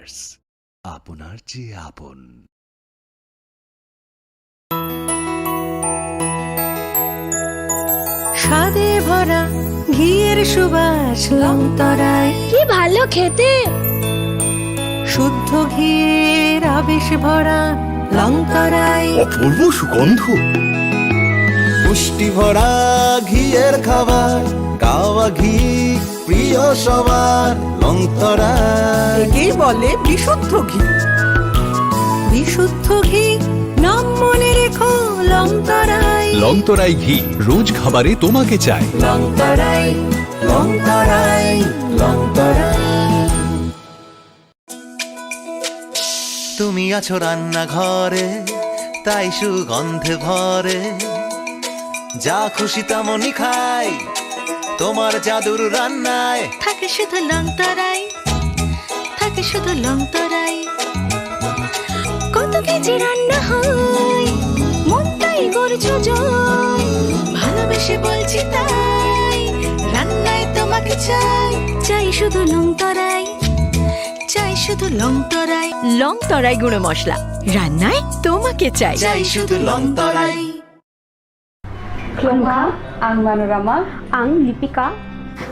Jewellers, আপনার যে আপন। স্বাদে ভরা ঘিয়ের সুবাস লংতরায়, কি ভালো খেতে। শুদ্ধ ঘিয়ের আবেশ ভরা লংতরায়, অপূর্ব সুগন্ধ, পুষ্টি ভরা ঘিয়ের খাবার, গাওয়া ঘি প্রিয় সবার লংতরা। একেই বলে বিশুদ্ধ ঘি। বিশুদ্ধ ঘি নাম মনে রেখো লংতরায়। লংতরাই ঘি রোজ খাবারে তোমাকে চাই। লংতরায়, লংতরায়, লংতরায়। তুমি আছো রান্নাঘরে, তাই সুগন্ধে ভরে, যা খুশি তেমনই খাই তোমার জাদুর রান্নায়। থাকে শুধু লংতরায়, থাকে শুধু লংতরায়। কত কেজি রান্না হয়, মনটাই করছো জয়। ভালোবেসে বলছি তাই, রান্নায় তোমাকে চাই। চাই শুধু লংতরায়, চাই শুধু লংতরায়। লংতরাই গুঁড়ো মশলা, রান্নায় তোমাকে চাই। চাই শুধু Longtharai. Klongka, ang Manorama, ang Lipika.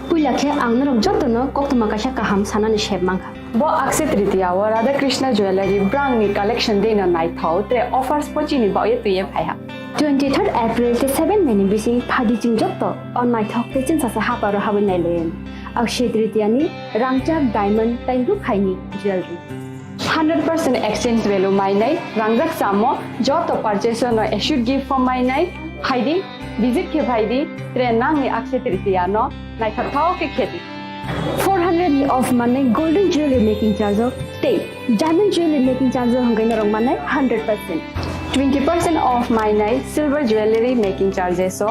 Pulakhe ang narok jotono koktoma kasha kaham sanani shebmangka. Bo Akshaya Tritiya wa Radha Krishna Jewelry brang ni collection de na nai thau tre offers pochi ni ba ye tuye phaiha. 23rd April te 7 May ni bisi phadi jing jotto on nai thau te chin sa ha paro ha nai len. Akshaya Tritiya ni rangchak diamond tai ru khaini jewelry. 100% exchange value mai nai rangjak samo joto purchase no should give for mai nai haidi visit ke bhaidi trenang ni Akshaya Tritiya no nai thau ke kheti 400 of money golden jewelry making charge of stay diamond jewelry making charge hongai na rong manai 100% 20% off my night silver jewelry making charges so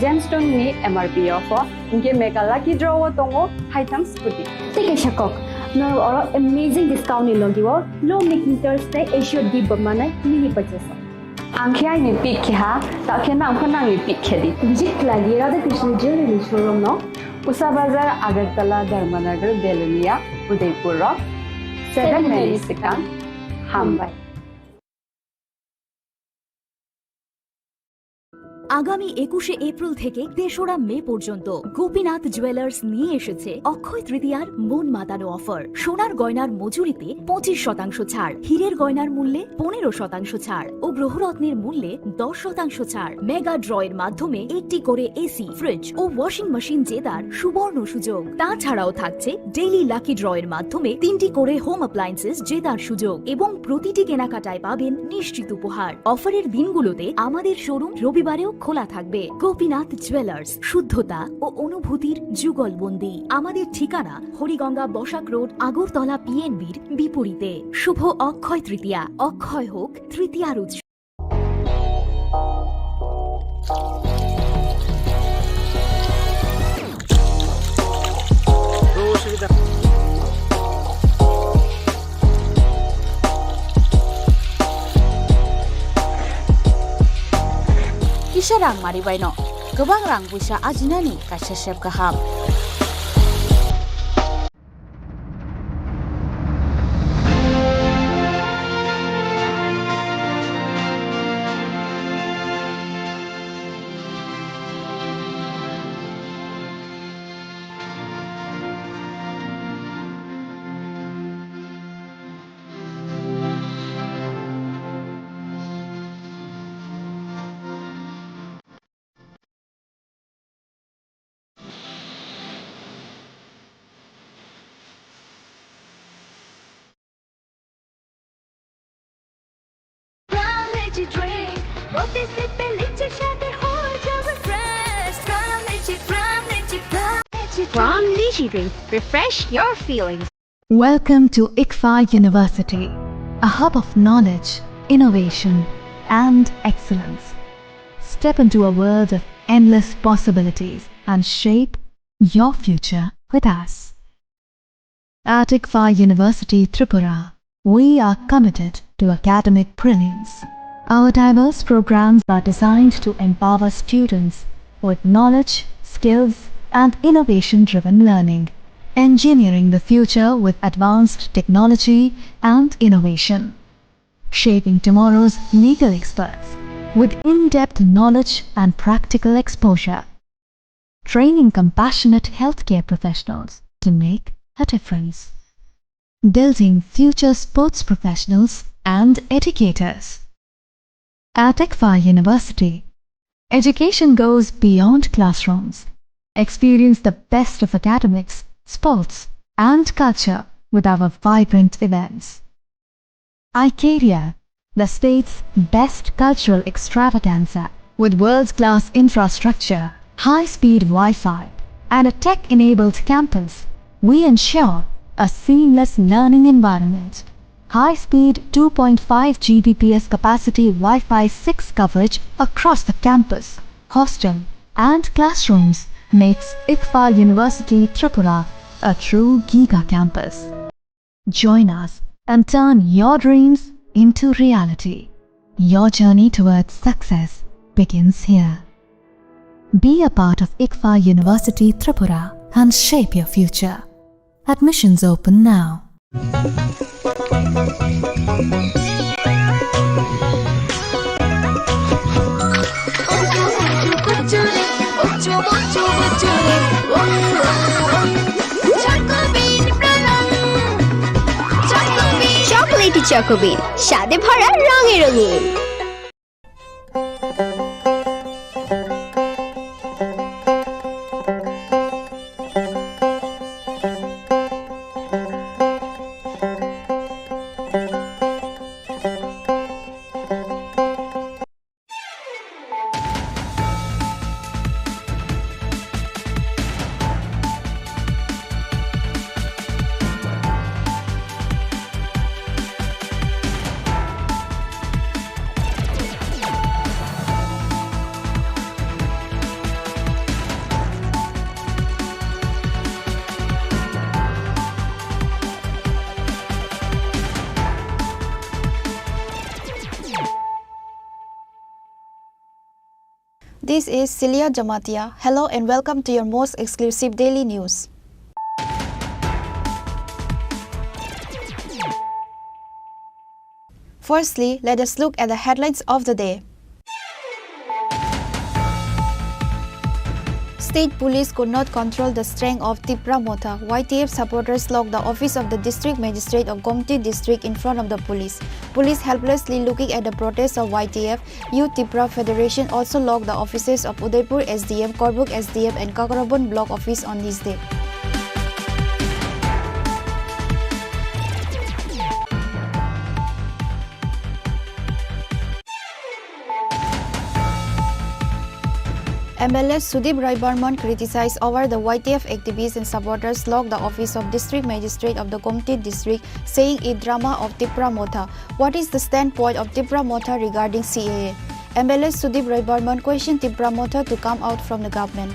gemstone ni MRP of inke meka lucky draw tongo haitam scooty take a shakok no or amazing discount ni logiwo low making charge tay issue di manai mini purchase angkhya ni pick kha ta khena angkhana ni pick khedi visit lagi Radha Krishna jewelry showroom no Usa Bazar Agartala Dharmanagar Belunia Udaipur 7 May Sikam Hambai আগামী 21শে April থেকে 3রা মে পর্যন্ত Gopinath jewellers নিয়ে এসেছে অক্ষয় তৃতীয়ার মন মাতানো offer. সোনার গয়নার মজুরিতে 25% ছাড়, হীরের গয়নার মূল্যে 15% ছাড় ও গ্রহরত্নের মূল্যে 10% ছাড়। মেগা ড্রয়ের মাধ্যমে একটি করে এসি, ফ্রিজ ও ওয়াশিং মেশিন জেতার সুবর্ণ সুযোগ। তাছাড়াও থাকছে ডেইলি লাকি ড্রয়ের মাধ্যমে 3টি করে হোম অ্যাপ্লায়েন্সেস জেতার সুযোগ এবং প্রতিটি কেনাকাটায় পাবেন নিশ্চিত উপহার। অফারের দিনগুলোতে আমাদের শোরুম রবিবারেও খোলা থাকবে। গোপীনাথ জুয়েলার্স, শুদ্ধতা ও অনুভূতির যুগলবন্দি। আমাদের ঠিকানা হরিগঙ্গা বসাক রোড, আগরতলা পিএনবির বিপরীতে। শুভ অক্ষয় তৃতীয়া, অক্ষয় হোক তৃতীয়ার উৎসব। Kisah rang mari baino, gobang rang busa ajinani kasih sep kaham. From Lychee Drink, refresh your feelings. Welcome to Englsih University, a hub of knowledge, innovation, and excellence. Step into a world of endless possibilities and shape your future with us. At Englsih University, Tripura, we are committed to academic brilliance. Our diverse programs are designed to empower students with knowledge, skills, and innovation-driven learning. engineering the future with advanced technology and innovation, shaping tomorrow's legal experts with in-depth knowledge and practical exposure, training compassionate healthcare professionals to make a difference, building future sports professionals and educators. At ICFA University, education goes beyond classrooms. Experience the best of academics, sports, and culture with our vibrant events. Icaria, the state's best cultural extravaganza, with world-class infrastructure, high-speed Wi-Fi, and a tech-enabled campus, we ensure a seamless learning environment. High-speed 2.5 Gbps capacity Wi-Fi 6 coverage across the campus, hostel, and classrooms makes ICFA University Tripura a true Giga campus. Join us and turn your dreams into reality. Your journey towards success begins here. Be a part of ICFA University Tripura and shape your future. Admissions open now. Chocolatey চকোবিন স্বাদে ভরা রঙে রঙিন। This is Celia Jamatia. Hello and welcome to your most exclusive daily news. Firstly, let us look at the headlines of the day. State police could not control the strength of Tripura Motha. YTF supporters locked the office of the district magistrate of Gomti district in front of the police. Police helplessly looking at the protests of YTF. Youth Tripura Federation also locked the offices of Udaipur SDM, Korbuk SDM and Kakarabon block office on this day. MLA Sudip Rai Barman criticized over the YTF activists and supporters locked the office of district magistrate of the Gomti district, saying it drama of Tripura Motha. What is the standpoint of Tripura Motha regarding CAA? MLA Sudip Rai Barman questioned Tripura Motha to come out from the government.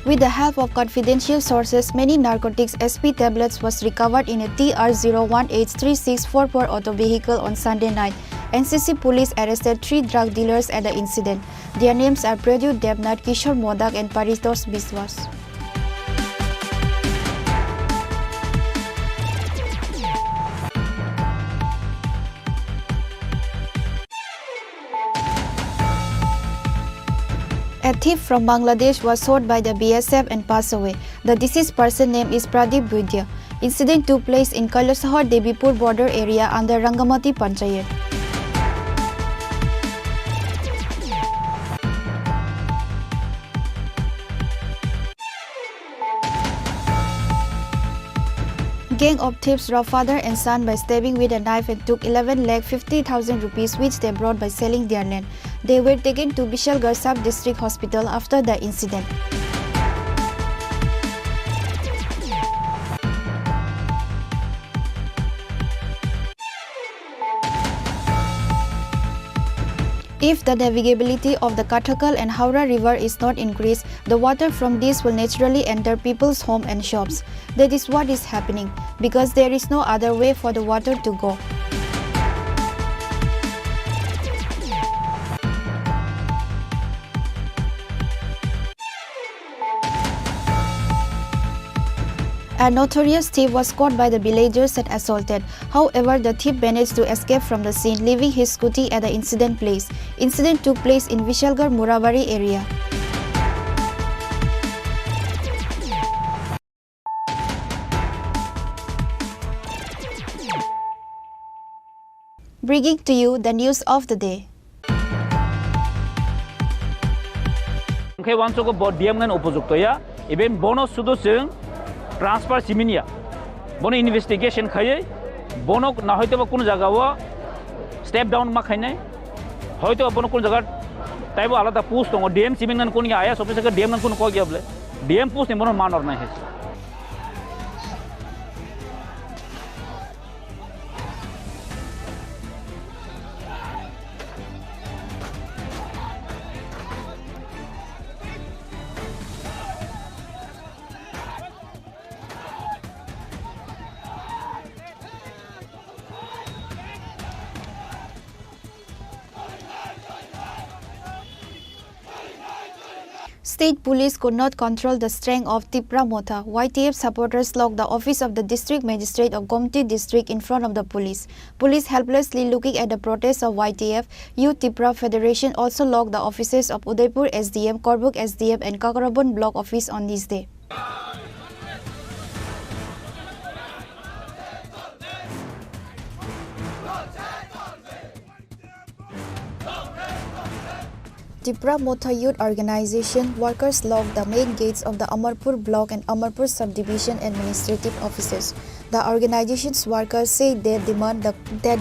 With the help of confidential sources, many narcotics SP tablets was recovered in a TR01H3644 auto vehicle on Sunday night. NCC police arrested 3 drug dealers at the incident. Their names are Pradyut Devnath, Kishore Modak and Paritosh Biswas. A thief from Bangladesh was shot by the BSF and passed away. The deceased person name is Pradeep Buidya. Incident took place in Kailasahar Devipur border area under Rangamati Panchayat. Gang of thieves robbed father and son by stabbing with a knife and took 11,50,000 rupees which they brought by selling their land. They were taken to Bishalgarh Sub-District Hospital after the incident. If the navigability of the Kathakal and Howrah river is not increased, the water from this will naturally enter people's home and shops. That is what is happening, because there is no other way for the water to go. A notorious thief was caught by the villagers and assaulted. However, the thief managed to escape from the scene, leaving his scooty at the incident place. Incident took place in Vishalgarh Murabari area. Bringing to you the news of the day. ट्रांसफार सिमिनिया बनो investigation खाये बनो ना होते बा कुन जगह वो स्टेप डाउन मा खाइने होते बनो कुन जगह टाइप आलादा पोस्ट दङ डीएम सिमिंगन कुन आया ऑफिसर का डीएम कुन को गयाबले डीएम पोस्ट ने बनो मान और नहीं है State police could not control the strength of Tripura Motha. YTF supporters locked the office of the district magistrate of Gomti district in front of the police. Police helplessly looking at the protests of YTF. Youth Tripura Federation also locked the offices of Udaipur SDM, Korbuk SDM and Kakarabun block office on this day. Tripura Motha Youth Organization workers locked the main gates of the Amarpur block and Amarpur subdivision administrative offices. The organization's workers say they demand that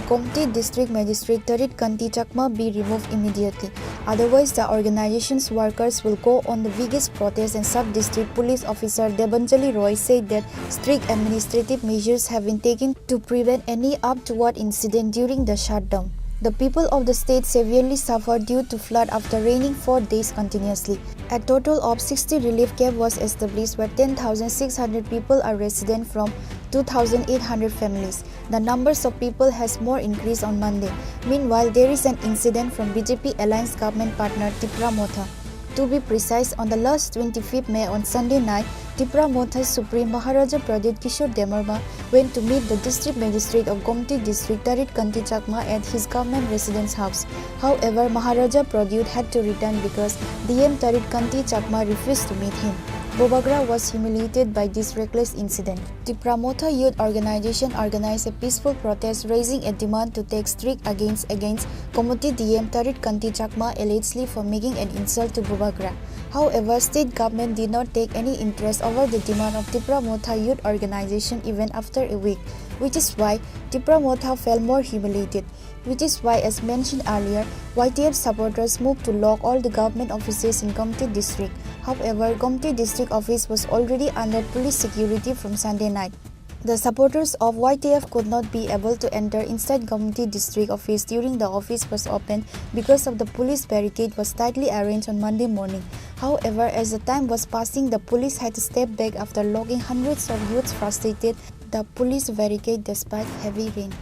Gomti district magistrate Tarit Kanti Chakma be removed immediately. Otherwise, the organization's workers will go on the biggest protest, and sub-district police officer Debanjali Roy said that strict administrative measures have been taken to prevent any untoward incident during the shutdown. The people of the state severely suffered due to flood after raining 4 days continuously. A total of 60 relief camp was established where 10,600 people are resident from 2,800 families. The numbers of people has more increased on Monday. Meanwhile, there is an incident from BJP alliance government partner Tripura Motha. To be precise, on the last 25th May on Sunday night, Tripura Motha's Supreme Maharaja Pradit Kishore Demarma went to meet the district magistrate of Gomti district Tarit Kanti Chakma at his government residence house. However, Maharaja Pradit had to return because DM Tarit Kanti Chakma refused to meet him. Bobagra was humiliated by this reckless incident. Tripura Motha Youth Organization organized a peaceful protest raising a demand to take strict against Komati DM Tarit Kanti Chakma allegedly for making an insult to Bobagra. However, state government did not take any interest over the demand of Tripura Motha Youth Organization even after a week, which is why Tripura Motha felt more humiliated. Which is why, as mentioned earlier, YTF supporters moved to lock all the government offices in Gomti district. However, Gomti district office was already under police security from Sunday night. The supporters of YTF could not be able to enter inside Gomti district office during the office was opened because of the police barricade was tightly arranged on Monday morning. However, as the time was passing, the police had to step back after locking hundreds of youths frustrated the police barricade despite heavy rain.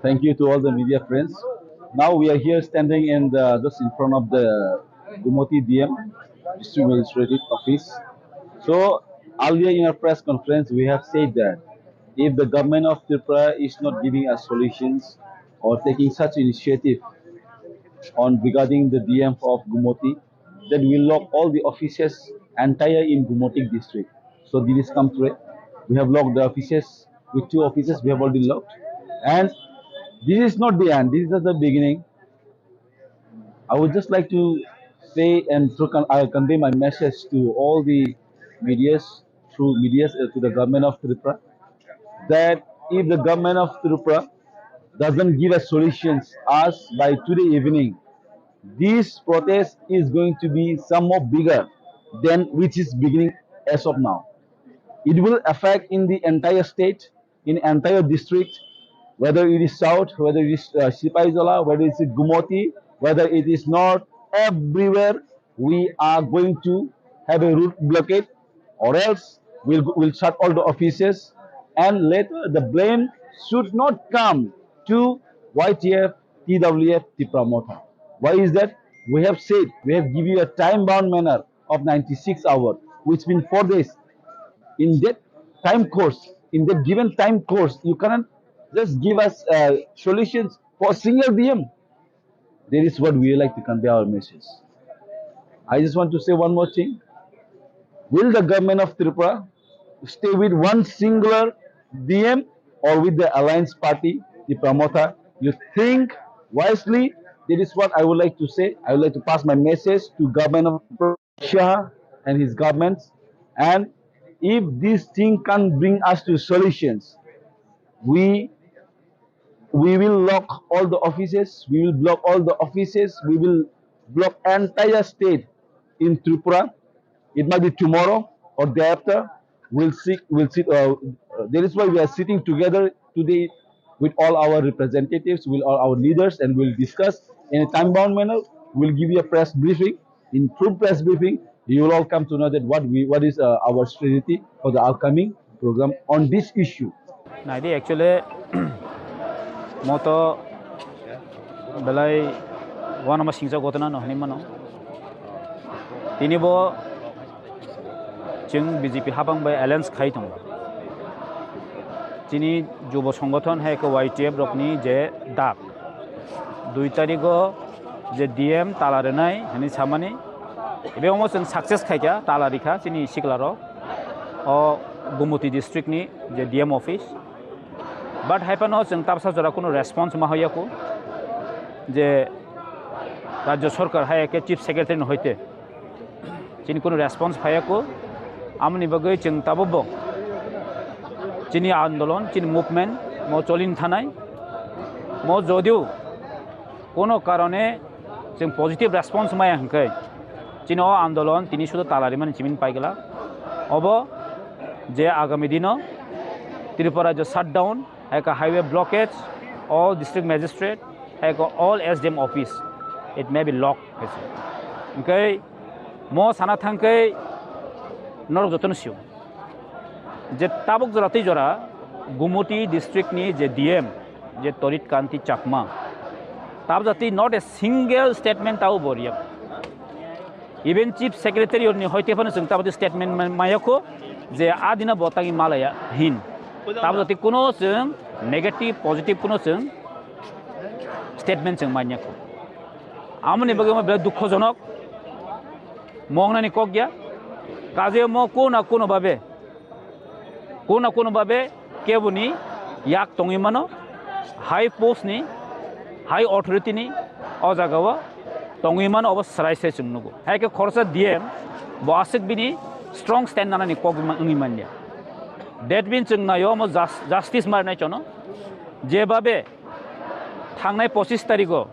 Thank you to all the media friends. Now we are here standing in just in front of the Gumoti DM, District Magistrate Office. So earlier in our press conference, we have said that if the government of Tripura is not giving us solutions or taking such initiative on regarding the DM of Gumoti, then we lock all the offices entire in Gumoti district. So this is come true. We have locked the offices with 2 offices. We have already locked, and this is not the end. This is just the beginning. I would just like to say and I'll convey my message to all the medias through medias to the government of Tripura that if the government of Tripura doesn't give us solutions as by today evening, this protest is going to be some more bigger than which is beginning as of now. It will affect in the entire state, in entire district, whether it is south, whether it is Sipaizala, whether it is Gumoti, whether it is north, everywhere we are going to have a route blockade, or else we'll shut all the offices, and later the blame should not come to YTF, TWF, Tipramota. Why is that? We have said, we have given you a time-bound manner of 96 hours, which means 4 days. In that time course, in that given time course, you cannot just give us solutions for a single DM. That is what we like to convey our message. I just want to say one more thing. Will the government of Tripura stay with one singular DM or with the alliance party, the promoter? You think wisely. That is what I would like to say. I would like to pass my message to government of Shah and his governments. And if this thing can bring us to solutions, we will lock all the offices. We will block all the offices. We will block entire state in Tripura. It might be tomorrow or day after. We'll sit. That is why we are sitting together today with all our representatives, with all our leaders, and we'll discuss in a time-bound manner. We'll give you a press briefing. In true press briefing, you will all come to know that what is our strategy for the upcoming program on this issue. Now, actually, moto belai one of my things got na no ni mano. Tini bo jeng BJP habang by alliance khai thong. Tini jubo সংগঠন hai ko YTF rokni je dak. 2 tariko je DM talare nai hani samani. Ebe almost success khai kya talarikha tini siklaro. O Gumoti district ni je DM office. But happen no jeng tabsa jora kono response ma hoya ko je rajya sarkar hai ke chief secretary no hoite chini kono response phaya ko amni bagai jeng tabobo chini andolon chini movement mo cholin thanai mo jodio kono karone jeng positive response ma hangkai chini o andolon tini shudo talari man chimin paigala obo je agami dino Tripura jo shutdown like a highway blockage, all district magistrate, like all SDM office, it may be locked. Okay, mo sana thangkai nor joton siu. Je tabuk jorati jora Gumoti district ni je DM, je Torit Kanti Chakma. Tab jati not a single statement tau boriya. Even chief secretary or ni hoite phone sung tab statement mayako je adina botangi malaya hin. Tapi kuno seng negatif positif kuno seng statement seng banyak ko. Amni bagaimana bela dukho jonok mongna ni kok ya kaje mo kuno babe kebuni yak tongi mano high post ni high authority ni o jagawa tongi mano obas sarai se chungnugo hai ke khorsa DM bo asik bini strong stand nana ni kok ngi manya. That means nayo mo justice marnai chono je babe thangnai 25 tariko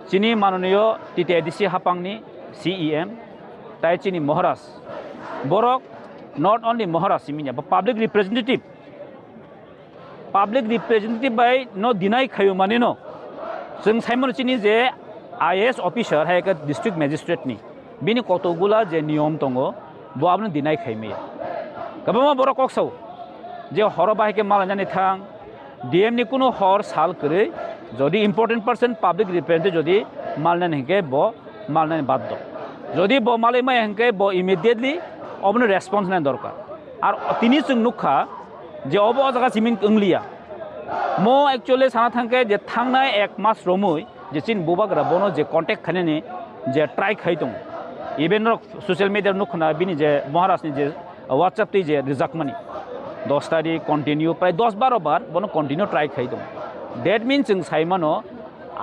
chini manoniyo TTIDC hapangni CEM tai chini Maharaj borok not only Maharaj iminya but public representative by no deny khayu manino sung saimon chini je IAS officer hai ka district magistrate ni bini kotogula je niyom tongo bo abno deny khaime kabama borok koksau je horobai ke malanjani thang DM নি কোনো হর সাল করে যদি important person public representative যদি মালনান হেঁকে ব মালনান বাধ্য যদি ব মালিমাই হেঁকে ব ইমিডিয়েটলি অবনো রেসপন্স নেন দরকার আর তিনি जों नुखा যে অব জায়গা সিমিং इंगलिया मो एक्चुअली साना थांके जे थांनाय 1 मास रमै जे चिन बुबाग्रा बनो जे कन्टेक्ट खानेनि जे ट्राई खाइ दं इभेन ससियेल मिडिया नुखना बिनि जे महाराष्ट्रनि जे व्हाट्सएप ति जे रिजाकमानि 10 तारिख कन्टिन्यू प्राय 10-12 बार बनो कन्टिन्यू ट्राई खाइ दं दैट मीन्स जों साइमानो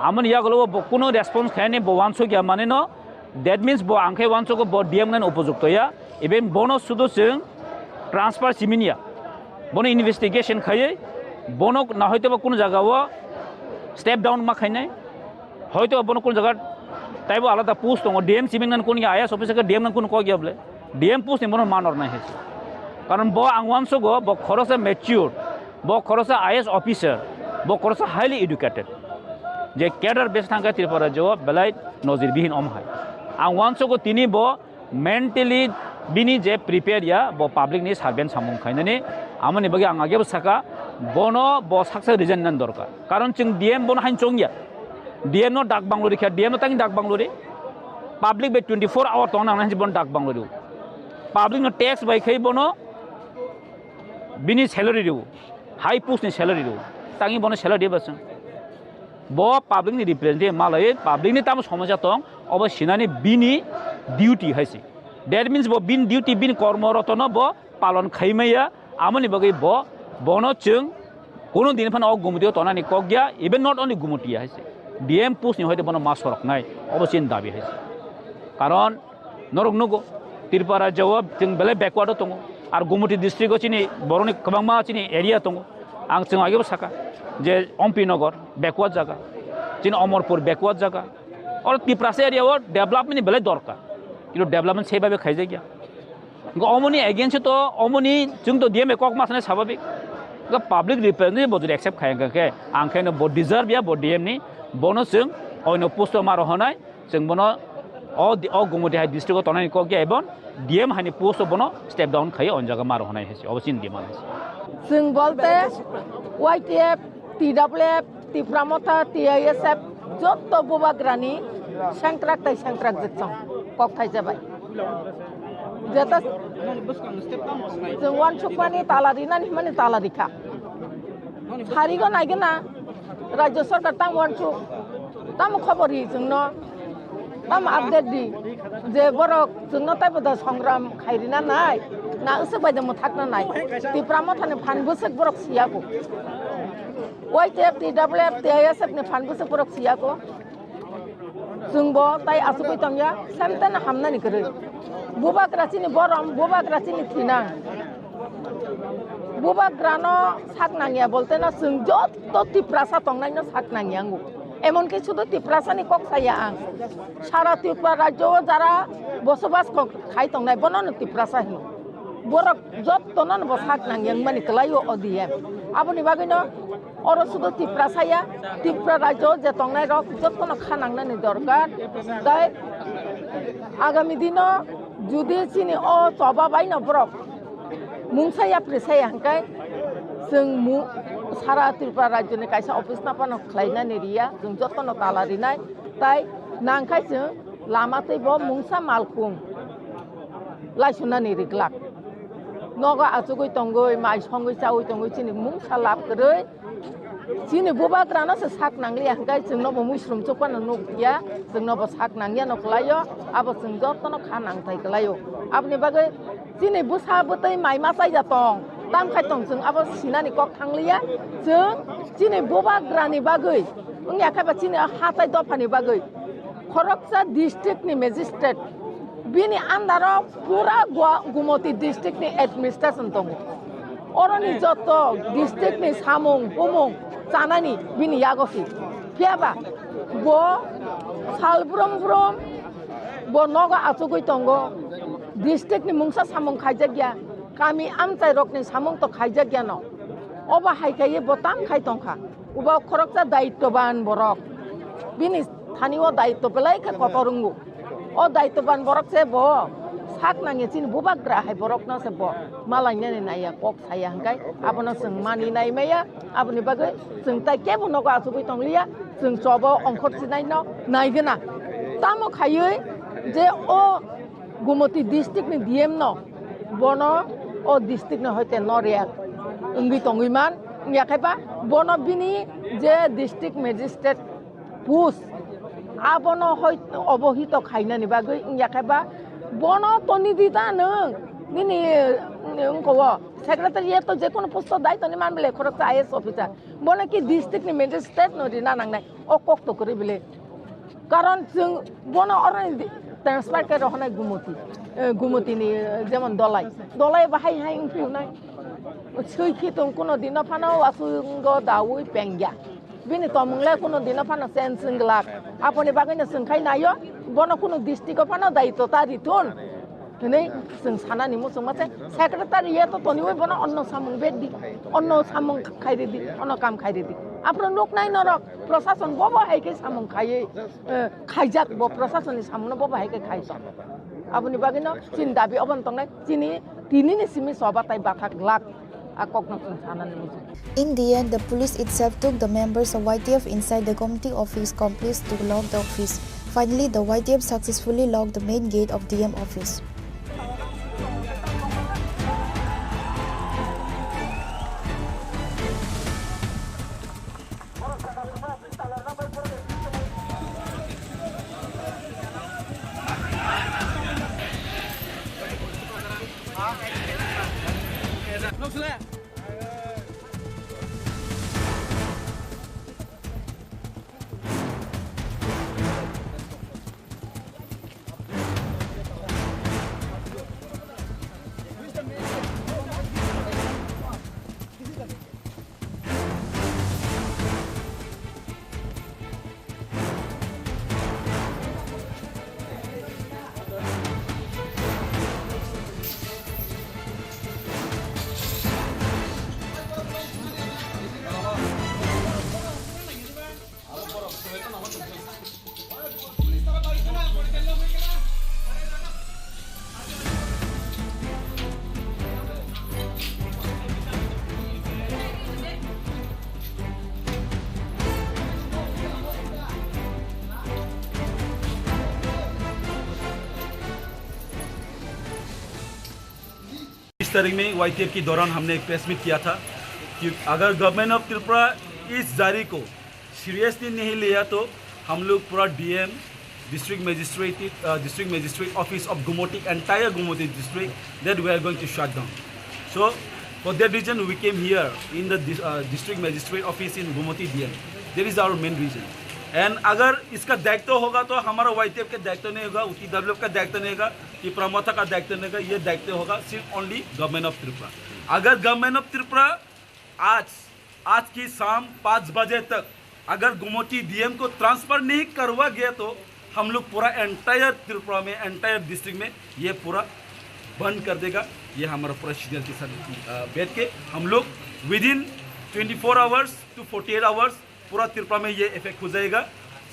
आमन यागलो कोनो रेसपन्स खायने ब वानसो गया माने न दैट मीन्स ब आंखे वानसो को ब डीएम नन उपयुक्त या इभेन बनो सुदो जों ट्रांसफार सिमिनिया बनो इन्वेस्टिगेशन खायै বনক না হয়তো বা কোনো জায়গাও স্টেপ ডাউন মা খাইনাই হয়তো বনো কোন জায়গা তাইবো আলাদা পোস্ট দङ ডিএম সিমিং নান কোনি আইএস অফিসার ডিএম নান কোন ক গিয়া বলে ডিএম পোস্ট নি বনো মানর নাই হেছে কারণ ব আংওয়ানসো গো ব খরসে ম্যাচিউর ব খরসে আইএস অফিসার ব খরসে হাইলি এডুকেটেড যে ক্যাডার বেস থাকা ত্রিপুরা জো বেলাই নজিরবিহীন অমহাই আংওয়ানসো গো তিনি ব মেন্টালি बिनि जे प्रिपेयर या ब पाब्लिक नि सार्भेन्ट सामुं खायनानै आमनि बगे आं आगेबो साका बनो ब साक्सेस रिजन नान दरकार कारण जों डीएम बनो हाइन चंगिया डीएम नो डाक बांगलो रिखा डीएम नो तांग डाक बांगलो रे पाब्लिक बे 24 आवर तों नांनानै बन डाक बांगलो रे पाब्लिक नो टैक्स बाय खै बनो बिनि सैलरी रे हाई पोस्ट नि सैलरी रे तांगी बनो सैलरी बसं ब पाब्लिक नि रिप्रेजेंटेटिभ मालाय पाब्लिक नि ताम समस्या तों अब सिनानि बिनि duty हाइसि That means bo bin duty bin kormorot no bo palon khaimaya amoni bagai bo bono chung kono din phan og gumutio tonani kogya even not only gumutia haise DM post ni hoite bono mas sorok nai obochin dabi haise karon norok nugo tirpara jawab chung bele backward tongo ar gumuti district ochini boroni kabangma ochini area tongo ang chung age saka je ompi nogor backward jaga chin omorpur backward jaga or tiprase area or development bele dorkar কিন্তু development সেইভাবে খাই যায় গিয়া অমনি against তো অমনি जों তো ডিএম কক মাসনে স্বাভাবিক পাবলিক রিপ্রেজেন্টেটিভ বজুর एक्सेप्ट खायगाके आंखायनो ब डिजार्भ या ब डिएम नि बनो जों अयनो पोस्ट मार होनाय जों बनो अ गुमुति हाइ डिस्ट्रिक्ट तनानि क गया एबन डिएम हानि पोस्ट बनो स्टेप डाउन खाय अन जागा मार होनाय हेसि अबसिन डिमान्ड हेसि जों बोलते वाइटीएफ टीडब्ल्यूएफ टिप्रामथा टीआईएसएफ जत्त बुबाग्रानि सांट्राक ताइ सांट्राक जत्सं कक थाइ जाबाय जेता जों वान सुकमानि तालारिनानि माने तालारिखा सारिगो नायगोना राज्य सरकार तां वान सुक ताम खबर हि जोंनो ताम आपडेट दि जे बरक जोंनो ताइबदा संग्राम खायरिना नाय ना उसो बायदो मथाकना नाय टिप्रामथानि फानबोसक बरक सियाको वाइटीएफ टीडब्ल्यूएफ टीआईएसएफ नि फानबोसक बरक सियाको जोंबो ताइ आसुबै तंया सेमतेन हामनानि करे बुबाग्रासिनि बरम बुबाग्रासिनि थिना बुबाग्रानो साकनांगिया बोलते ना जों जत्त टिप्रासा तंनायनो साकनांगियांगो एमनकि शुधु टिप्रासानि कक्साया आं सारा त्रिपुरा राज्यआव जारा बसबास खाय तंनाय बननो टिप्रासा हिनो बरक जत्तनो बसाकनांगियां मानि कलायो अदिएम आबनि बागैनो और शुधु टिप्रासाया त्रिपुरा राज्यआव जे तंनाय रक जत्तनो खानांनानि दरकार ताइ आगामी दिनो जुदि चिनि अ चबा बायनो बरक मुंसाया प्रेसाया हांकाय जों सारा त्रिपुरा राज्यनि कायसा अफिस नापानो खालायनानै रिया जों जत्तनो तालारिनाय ताइ नांखाय जों लामातैबो मुंसा मालखुं लाइसुनानै रिग्लाक नगा आजुगै तंगै माइ संगै चावै तंगै चिनि मुंसा लाब करै चिनि बुबाग्रानो से साक नांलिया हांकाय जोंनोबो मुस्रुम चोपानो नकिया जोंनोबो साक नांगिया नखलायो आबो जों जत्तनो खा नांथाय गलायो आबनि बागै चिनि बुसा बतै माइ मासाय जातं ताम खायतं जों आबो सिनानि कक थांलिया जों चिनि बुबाग्रानि बागै उनिया खायबा चिनि हाथाय दफानि बागै खरकसा डिस्ट्रिक्टनि मेजिस्ट्रेट बिनि आन्दाराव पुरा गुमति डिस्ट्रिक्टनि एडमिनिस्ट्रेशन दङ अरनि जत्त डिस्ट्रिक्टनि सामुं हुमुं जानानि बिनि यागसि फियाबा ब सालब्रम ब्रम ब नगा आचुगै तंग डिस्ट्रिक्टनि मुंसा सामुं खायजागिया गामि आमचाय रकनि सामुं तो खायजागिया न अबा हायखायै बताम खायतंखा उबा खरकसा दायित्वबान बरक बिनि थानिव दायित्व बेलाय कतरंगु ओ दायित्वबान बरक से ब sak nangi chin bubagra hai borok na se bo malai ne na ya kok saya hangkai abono sung mani nai meya aboni bagai sung tai ke bono ko asubui tonglia sung chobo ongkhot sinai no nai gena tamo khayoi je o Gumoti district ni DM no bono o district no hoite no reak ungi tongiman ya khaiba bono bini je district magistrate post abono hoit obohito khaina ni bagai ya khaiba bono toni dita nang nini ko secretariat to je kono post dai toni man bele khorok IS officer bono ki district ni magistrate no dina nang nai o kok to kori bele karon jeng bono oran transfer ke rohna Gumoti ni jemon dolai bahai hai ingfiu nai sui ki tong kono dina phano asungo dawi pengya bini tomungle kono dina phano sen singlak aponi bagane sungkhai nayo bono kono district phano dai to tari ton nei sung sana ni mo sumate secretary ye to toni bono onno samung beddi onno samung khairi di onno kam khairi di apno nok nai norok প্রশাসন bobo hai ke samung khai khaijak bo প্রশাসন ni samung bobo hai ke khaisa apuni bagino chin dabi obon tongnai chini tini ni simi soba tai bathak lak akok no sana ni mo. In the end, the police itself took the members of YTF inside the committee office complex to lock the office. Finally, the YTF successfully locked the main gate of DM office. इस तारीख में YTF के दौरान हमने एक press meet किया था कि अगर गवर्नमेंट ऑफ त्रिपुरा इस जारी को सीरियसली नहीं लिया तो हम लोग पूरा DM district magistrate office of Gumoti entire Gumoti district that we are going to shut down. So for that reason we came here in the district magistrate office in Gumoti DM. That is our main reason. And अगर इसका दायित्व होगा तो हमारा YTF का दायित्व नहीं होगा, UTWF का दायित्व नहीं होगा, कि प्रमोता का दायित्व नहीं होगा. ये दायित्व होगा सिर्फ ओनली गवर्नमेंट ऑफ त्रिपुरा. अगर गवर्नमेंट ऑफ त्रिपुरा आज की शाम 5 बजे तक अगर गुमोटी DM को ट्रांसफ़र नहीं करवा गया तो हम लोग पूरा एंटायर त्रिपुरा में एंटायर डिस्ट्रिक्ट में ये पूरा बंद कर देगा. ये हमारा पूरा सीनियर के साथ बैठ के हम लोग विदिन 24 आवर्स टू 48 आवर्स पूरा त्रिपुरा में ये इफेक्ट हो जाएगा.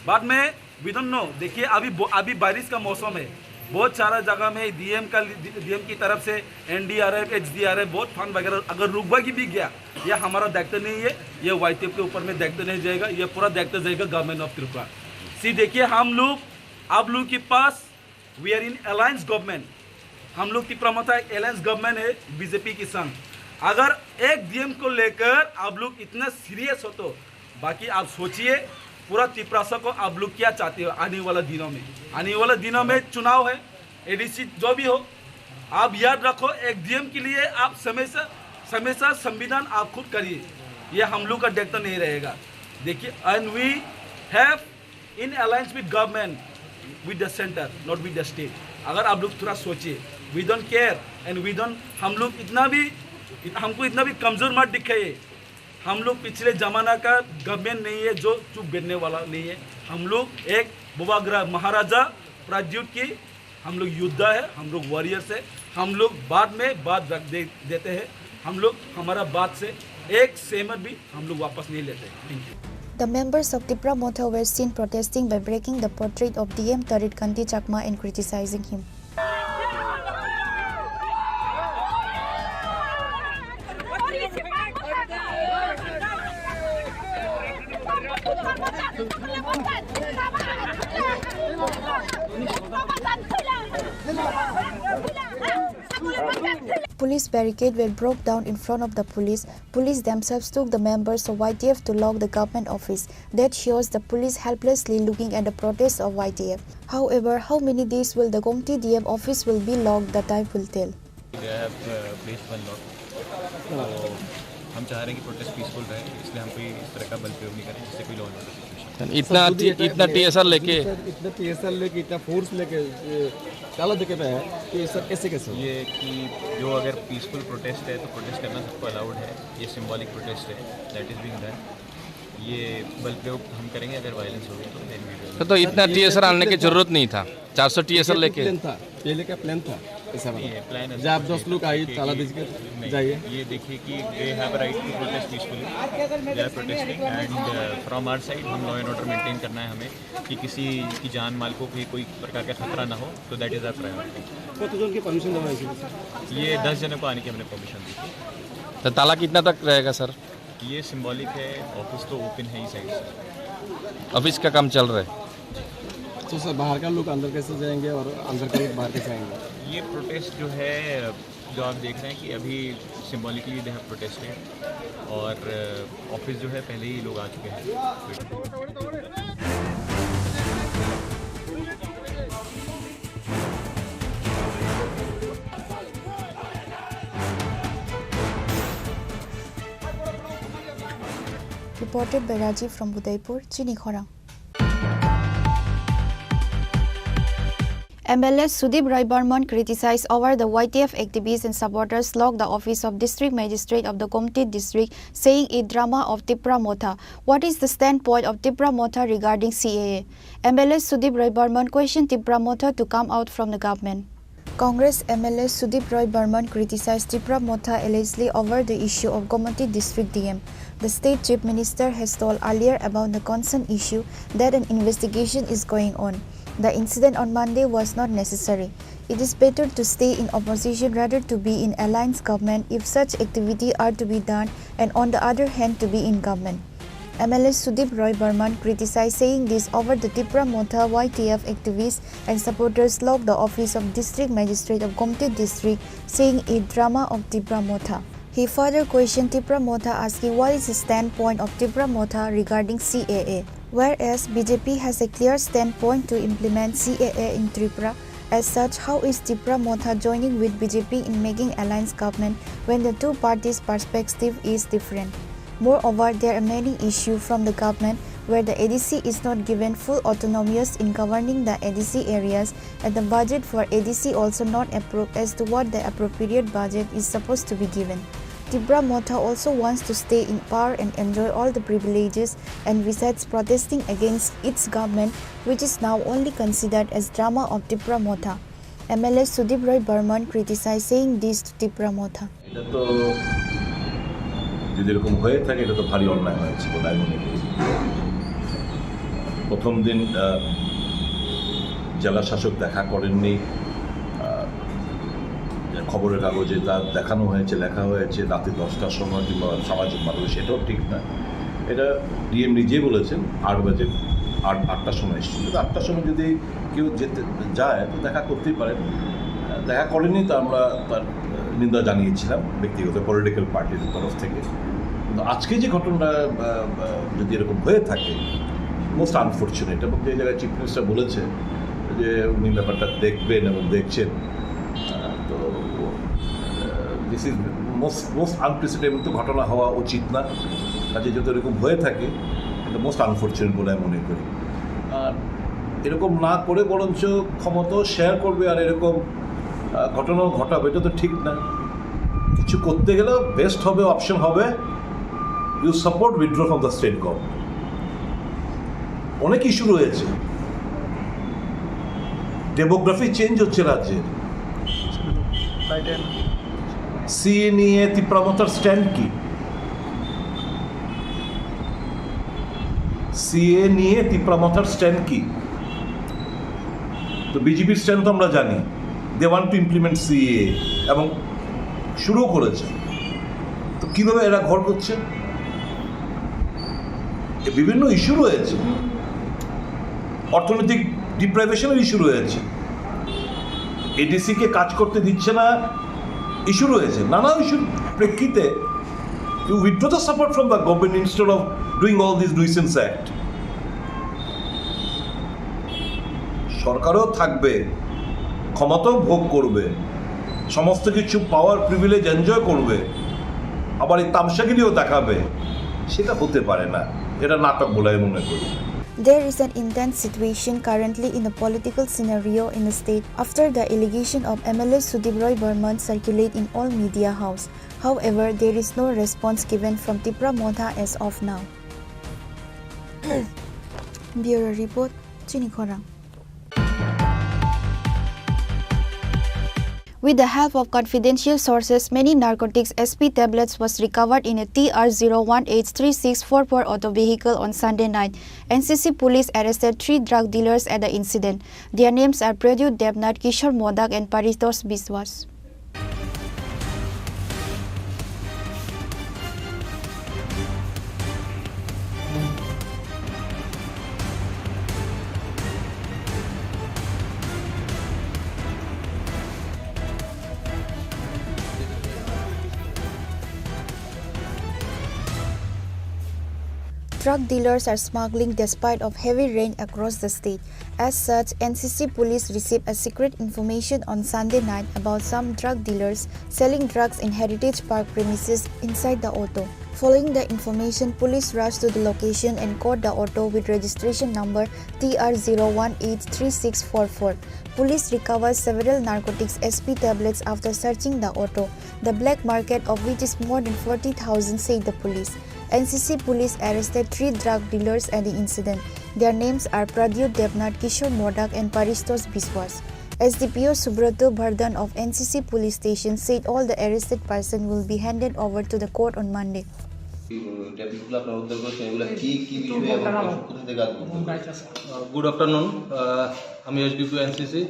बाद में वी डोंट नो. देखिए अभी बारिश का मौसम है, बहुत सारा जगह में DM की तरफ से NDRF HDRF बहुत फंड वगैरह अगर रुकवा भी गया, ये हमारा दायित्व नहीं है, ये YTF के ऊपर में दायित्व नहीं जाएगा, ये पूरा दायित्व जाएगा गवर्नमेंट ऑफ त्रिपुरा. देखिए हम लोग आप लोग के पास we are in alliance government. हम लोग की प्रमुख अलायंस गवर्नमेंट है BJP के संग. अगर एक DM को लेकर आप लोग इतना सीरियस हो तो बाकी आप सोचिए पूरा त्रिपुरा को आप लोग क्या चाहते हो आने वाला दिनों में चुनाव है, ADC जो भी हो. आप याद रखो एक DM के लिए आप हमेशा संविधान आप खुद करिए, ये हम लोग का दायित्व नहीं रहेगा. देखिए and we have in alliance with government with the centre not with the state. अगर आप लोग थोड़ा सोचिए, we don't care and we don't, हमको इतना भी कमज़ोर मत दिखाइए. हम लोग पिछले ज़माना का गवर्नमेंट नहीं है जो चुप बैठने वाला नहीं है. हम लोग एक बुबाग्रा महाराजा प्राज्युत की हम लोग योद्धा है, हम लोग वॉरियर्स है. हम लोग बात रख देते हैं. हम लोग हमारा बात से एक सहमत भी हम लोग वापस नहीं लेते. Thank you. The members of Tripura Motha were seen protesting by breaking the portrait of DM Tarit Kanti Chakma and criticizing him. Police barricade were broke down in front of the police. Police themselves took the members of YTF to lock the government office. That shows the police helplessly looking at the protest of YTF. However, how many days will the Gomti DM office will be locked, the time will tell. They have placed one lock. तो हम चाह रहे हैं कि protest peaceful रहे, इसलिए हम कोई इस तरह का बल प्रयोग नहीं करें जिससे कोई लॉ एंड ऑर्डर सिचुएशन इतना टीएसआर लेके इतना फोर्स लेके काला दिखे पे है कि सर कैसे ये कि जो अगर पीसफुल प्रोटेस्ट है तो प्रोटेस्ट करना सबको अलाउड है, ये सिंबॉलिक प्रोटेस्ट है, दैट इज बीइंग डन। ये बल प्रयोग हम करेंगे अगर वायलेंस होगी तो देन वी विल। तो इतना टीएसआर आने की जरूरत नहीं था, 400 टीएसआर लेके पहले का प्लान था ऐसा प्लान है। जब 10 लोग आए ताला दीजिए जाइए। ये देखिए कि they have right to protest peacefully, they are protesting and from our side हम लॉ एंड ऑर्डर मेंटेन करना है हमें कि किसी की जान माल को कोई प्रकार का खतरा ना हो, तो दैट इज़ आवर प्रायोरिटी। तो उनकी परमिशन दवाई ये 10 जनों को आने की हमने परमिशन दी थी। तो ताला कितना तक रहेगा सर? ये सिंबॉलिक है, ऑफिस तो ओपन है ही साइड से। ऑफिस का काम चल रहा है तो सर बाहर का लोग अंदर कैसे जाएंगे और अंदर के लोग बाहर कैसे आएंगे? ये प्रोटेस्ट जो है जो आप देख रहे हैं कि अभी सिंबॉलिकली दे हैव प्रोटेस्टेड और ऑफिस जो है पहले ही लोग आ चुके हैं। Reported by Rajiv from Udaipur, Chini Khorang. MLA Sudip Rai Burman criticized over the YTF activists and supporters locked the office of District Magistrate of the Gomti District, saying a drama of Tripura Motha. What is the standpoint of Tripura Motha regarding CAA? MLA Sudip Rai Burman questioned Tripura Motha to come out from the government. Congress MLA Sudip Rai Burman criticized Tripura Motha allegedly over the issue of Gomti District DM. The State Chief Minister has told earlier about the concerned issue that an investigation is going on. The incident on Monday was not necessary. It is better to stay in opposition rather to be in alliance government if such activity are to be done, and on the other hand to be in government. MLA Sudip Rai Burman criticized saying this over the Tripura Motha YTF activists and supporters locked the office of District Magistrate of Gomti District, saying a drama of Tripura Motha. He further questioned Tripura Motha, asking what is the standpoint of Tripura Motha regarding CAA. Whereas BJP has a clear standpoint to implement CAA in Tripura, as such, how is Tripura Motha joining with BJP in making alliance government when the two parties' perspective is different? Moreover, there are many issues from the government where the ADC is not given full autonomous in governing the ADC areas, and the budget for ADC also not approved as to what the appropriate budget is supposed to be given. Tripura Motha also wants to stay in power and enjoy all the privileges, and besides protesting against its government, which is now only considered as drama of Tripura Motha. MLA Sudip Rai Burman criticized saying this to Tripura Motha. যদি এরকম হয়ে থাকে এটা তো ভারী অন্যায় হয়েছে বলে আমি মনে করি। প্রথম দিন জেলা শাসক দেখা করেননি, খবরের কাগজে তা দেখানো হয়েছে, লেখা হয়েছে রাতে 10টার সময় কিংবা সামাজিক মাধ্যমে, সেটাও ঠিক না। এটা ডিএম নিজেই বলেছেন 8টার সময় এসেছিল। কিন্তু 8টার সময় যদি কেউ যেতে যায় তো দেখা করতেই পারেন, দেখা করেনি তো আমরা তার নিন্দা জানিয়েছিলাম ব্যক্তিগত পলিটিক্যাল পার্টির তরফ থেকে। কিন্তু আজকে যে ঘটনাটা যদি এরকম হয়ে থাকে মোস্ট আনফর্চুনেট, এবং যে জায়গায় চিফ মিনিস্টার বলেছে যে উনি ব্যাপারটা দেখবেন এবং দেখছেন, তো দিস ইজ মোস্ট আনপ্রেসিডেন্ট ঘটনা হওয়া উচিত না। কাজে যদি এরকম হয়ে থাকে এটা মোস্ট আনফর্চুনেট বলে আমি মনে করি। আর এরকম না করে বরঞ্চ ক্ষমতা শেয়ার করবে আর এরকম ঘটনাও ঘটাবে, এটা তো ঠিক না। কিছু করতে গেলে বেস্ট হবে, অপশন হবে you support withdraw from the state government. অনেক ইস্যু রয়েছে, ডেমোগ্রাফি চেঞ্জ হচ্ছে রাজ্যের। সিএ নিয়ে ত্রিপুরা মথার স্ট্যান্ড কি? সিএ নিয়ে ত্রিপুরা মথার স্ট্যান্ড কি? তো বিজেপির স্ট্যান্ড তো আমরা জানি, they want to implement CA এবং শুরু করেছে। তো কীভাবে এরা ঘর করছে? বিভিন্ন ইস্যু রয়েছে, অর্থনৈতিক ডিপ্রাইভেশনের ইস্যু রয়েছে, এডিসিকে কাজ করতে দিচ্ছে না ইস্যু রয়েছে, নানা ইস্যুর প্রেক্ষিতে you withdraw the support from the government instead of doing all these nuisance act. সরকারও থাকবে, ক্ষমতাও ভোগ করবে, সমস্ত কিছু পাওয়ার প্রিভিলেজ এনজয় করবে, আবার এই তামসাগিরিও দেখাবে, সেটা হতে পারে না। এটা নাটক বলে আমি মনে করি। There is an intense situation currently in the political scenario in the state after the allegation of MLA Sudip Roy Burman circulate in all media house. However, there is no response given from Tripura Motha as of now. Bureau Report, Chini Khorang. With the help of confidential sources, many narcotics SP tablets was recovered in a TR0183644 auto vehicle on Sunday night. NCC police arrested 3 drug dealers at the incident. Their names are Pradyut Devnath, Kishore Modak and Paritosh Biswas. Drug dealers are smuggling despite of heavy rain across the state. As such, NCC police received a secret information on Sunday night about some drug dealers selling drugs in Heritage Park premises inside the auto. Following the information, police rushed to the location and caught the auto with registration number TR0183644. Police recovered several narcotics SP tablets after searching the auto, the black market of which is more than 40,000, said the police. NCC police arrested 3 drug dealers at the incident. Their names are Pradyut Devnath, Kishore Modak and Paritosh Biswas. SDPO Subrato Bardhan of NCC police station said all the arrested person will be handed over to the court on Monday. Good afternoon, আমি SDPO NCC,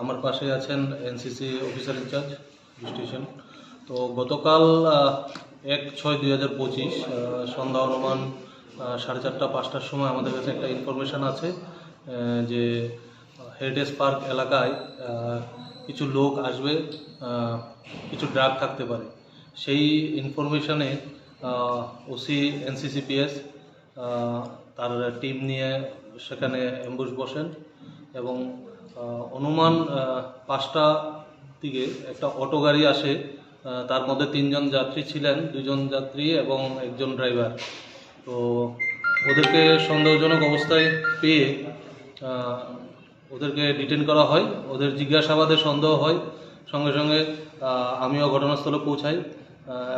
আমার পাশে আছেন NCC officer in charge station. তো গতকাল 1/6/2025 সন্ধ্যা অনুমান 4:30-5টার সময় আমাদের কাছে একটা ইনফরমেশান আছে যে হেরিটেজ পার্ক এলাকায় কিছু লোক আসবে, কিছু ড্রাগ থাকতে পারে। সেই ইনফরমেশানে ওসি এনসিসিপিএস তার টিম নিয়ে সেখানে অ্যাম্বুশ বসেন এবং অনুমান 5টা দিকে একটা অটো গাড়ি আসে। তার মধ্যে 3 জন যাত্রী ছিলেন, 2 জন যাত্রী এবং 1 জন ড্রাইভার। তো ওদেরকে সন্দেহজনক অবস্থায় পেয়ে ওদেরকে ডিটেন করা হয়। ওদের জিজ্ঞাসাবাদে সন্দেহ হয়, সঙ্গে সঙ্গে আমিও ঘটনাস্থলে পৌঁছাই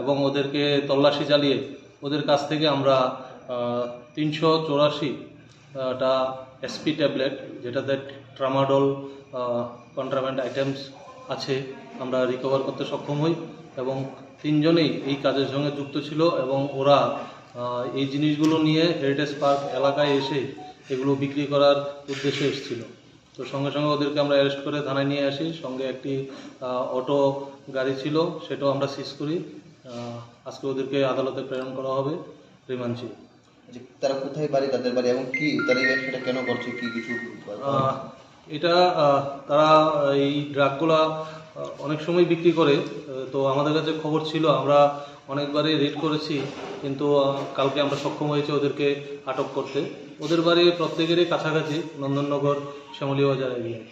এবং ওদেরকে তল্লাশি চালিয়ে ওদের কাছ থেকে আমরা 384টা এসপি ট্যাবলেট, যেটাতে ট্রামাডল কন্ট্রাব্যান্ড আইটেমস আছে, আমরা রিকভার করতে সক্ষম হই এবং 3 জনেই এই কাজের সঙ্গে যুক্ত ছিল এবং ওরা এই জিনিসগুলো নিয়ে হেরিটেজ পার্ক এলাকায় এসে এগুলো বিক্রি করার উদ্দেশ্যে এসেছিল। তো সঙ্গে সঙ্গে ওদেরকে আমরা অ্যারেস্ট করে থানায় নিয়ে আসি। সঙ্গে একটি অটো গাড়ি ছিল, সেটাও আমরা সিজ করি। আজকে ওদেরকে আদালতে প্রেরণ করা হবে রিমান্ডে। তারা কোথায় বাড়ি, তাদের বাড়ি এবং কি তারা এই ব্যবসাটা কেন করছে, কি কিছু এটা তারা এই ড্রাগগুলা অনেক সময় বিক্রি করে। তো আমাদের কাছে খবর ছিল, আমরা অনেকবারই রেড করেছি, কিন্তু কালকে আমরা সক্ষম হয়েছি ওদেরকে আটক করতে। ওদের বাড়ি প্রত্যেকেরই কাছাকাছি, নন্দননগর, শ্যামলী বাজার এরিয়ায়।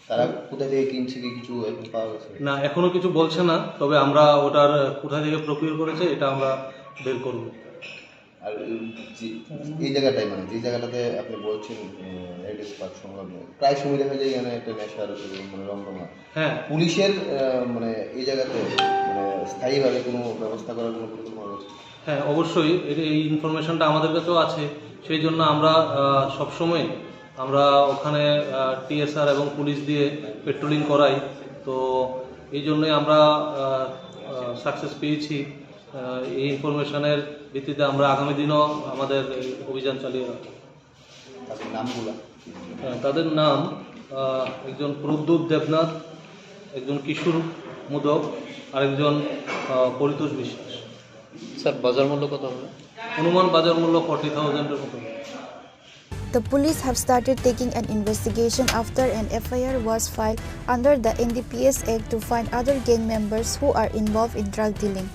তারা কোথায় থেকে কিনছে কি কিছু পাওয়া গেছে না, এখনো কিছু বলছে না, তবে আমরা ওটার কোথায় থেকে প্রকিউর করেছে এটা আমরা বের করব। আর এই জায়গাটায় মানে যে জায়গাটাতে আপনি বলছেন হেরিটেজ পার্ক সংলগ্ন, প্রায় সময় দেখা যায় এখানে একটা নেশার মানে রমরমা। হ্যাঁ, পুলিশের মানে এই জায়গাতে মানে স্থায়ীভাবে কোনো ব্যবস্থা করার কোনো পরিকল্পনা রয়েছে? হ্যাঁ, অবশ্যই এই ইনফরমেশনটা আমাদের কাছেও আছে। সেই জন্য আমরা সবসময় আমরা ওখানে টিএসআর এবং পুলিশ দিয়ে পেট্রোলিং করাই। তো এই জন্যই আমরা সাকসেস পেয়েছি। এই ইনফরমেশনের ভিত্তিতে আমরা আগামী দিনও আমাদের অভিযান চালিয়ে রাখব। তাদের নাম একজন প্রদ্যুৎ দেবনাথ, একজন কিশোর মোদক, আরেকজন পরিতোষ বিশ্বাস। স্যার, বাজার মূল্য কত হবে? অনুমান বাজার মূল্য 40,000-এর মতো। The police have started taking an investigation after an FIR was filed under the NDPS Act to find other gang members who are involved in drug dealing.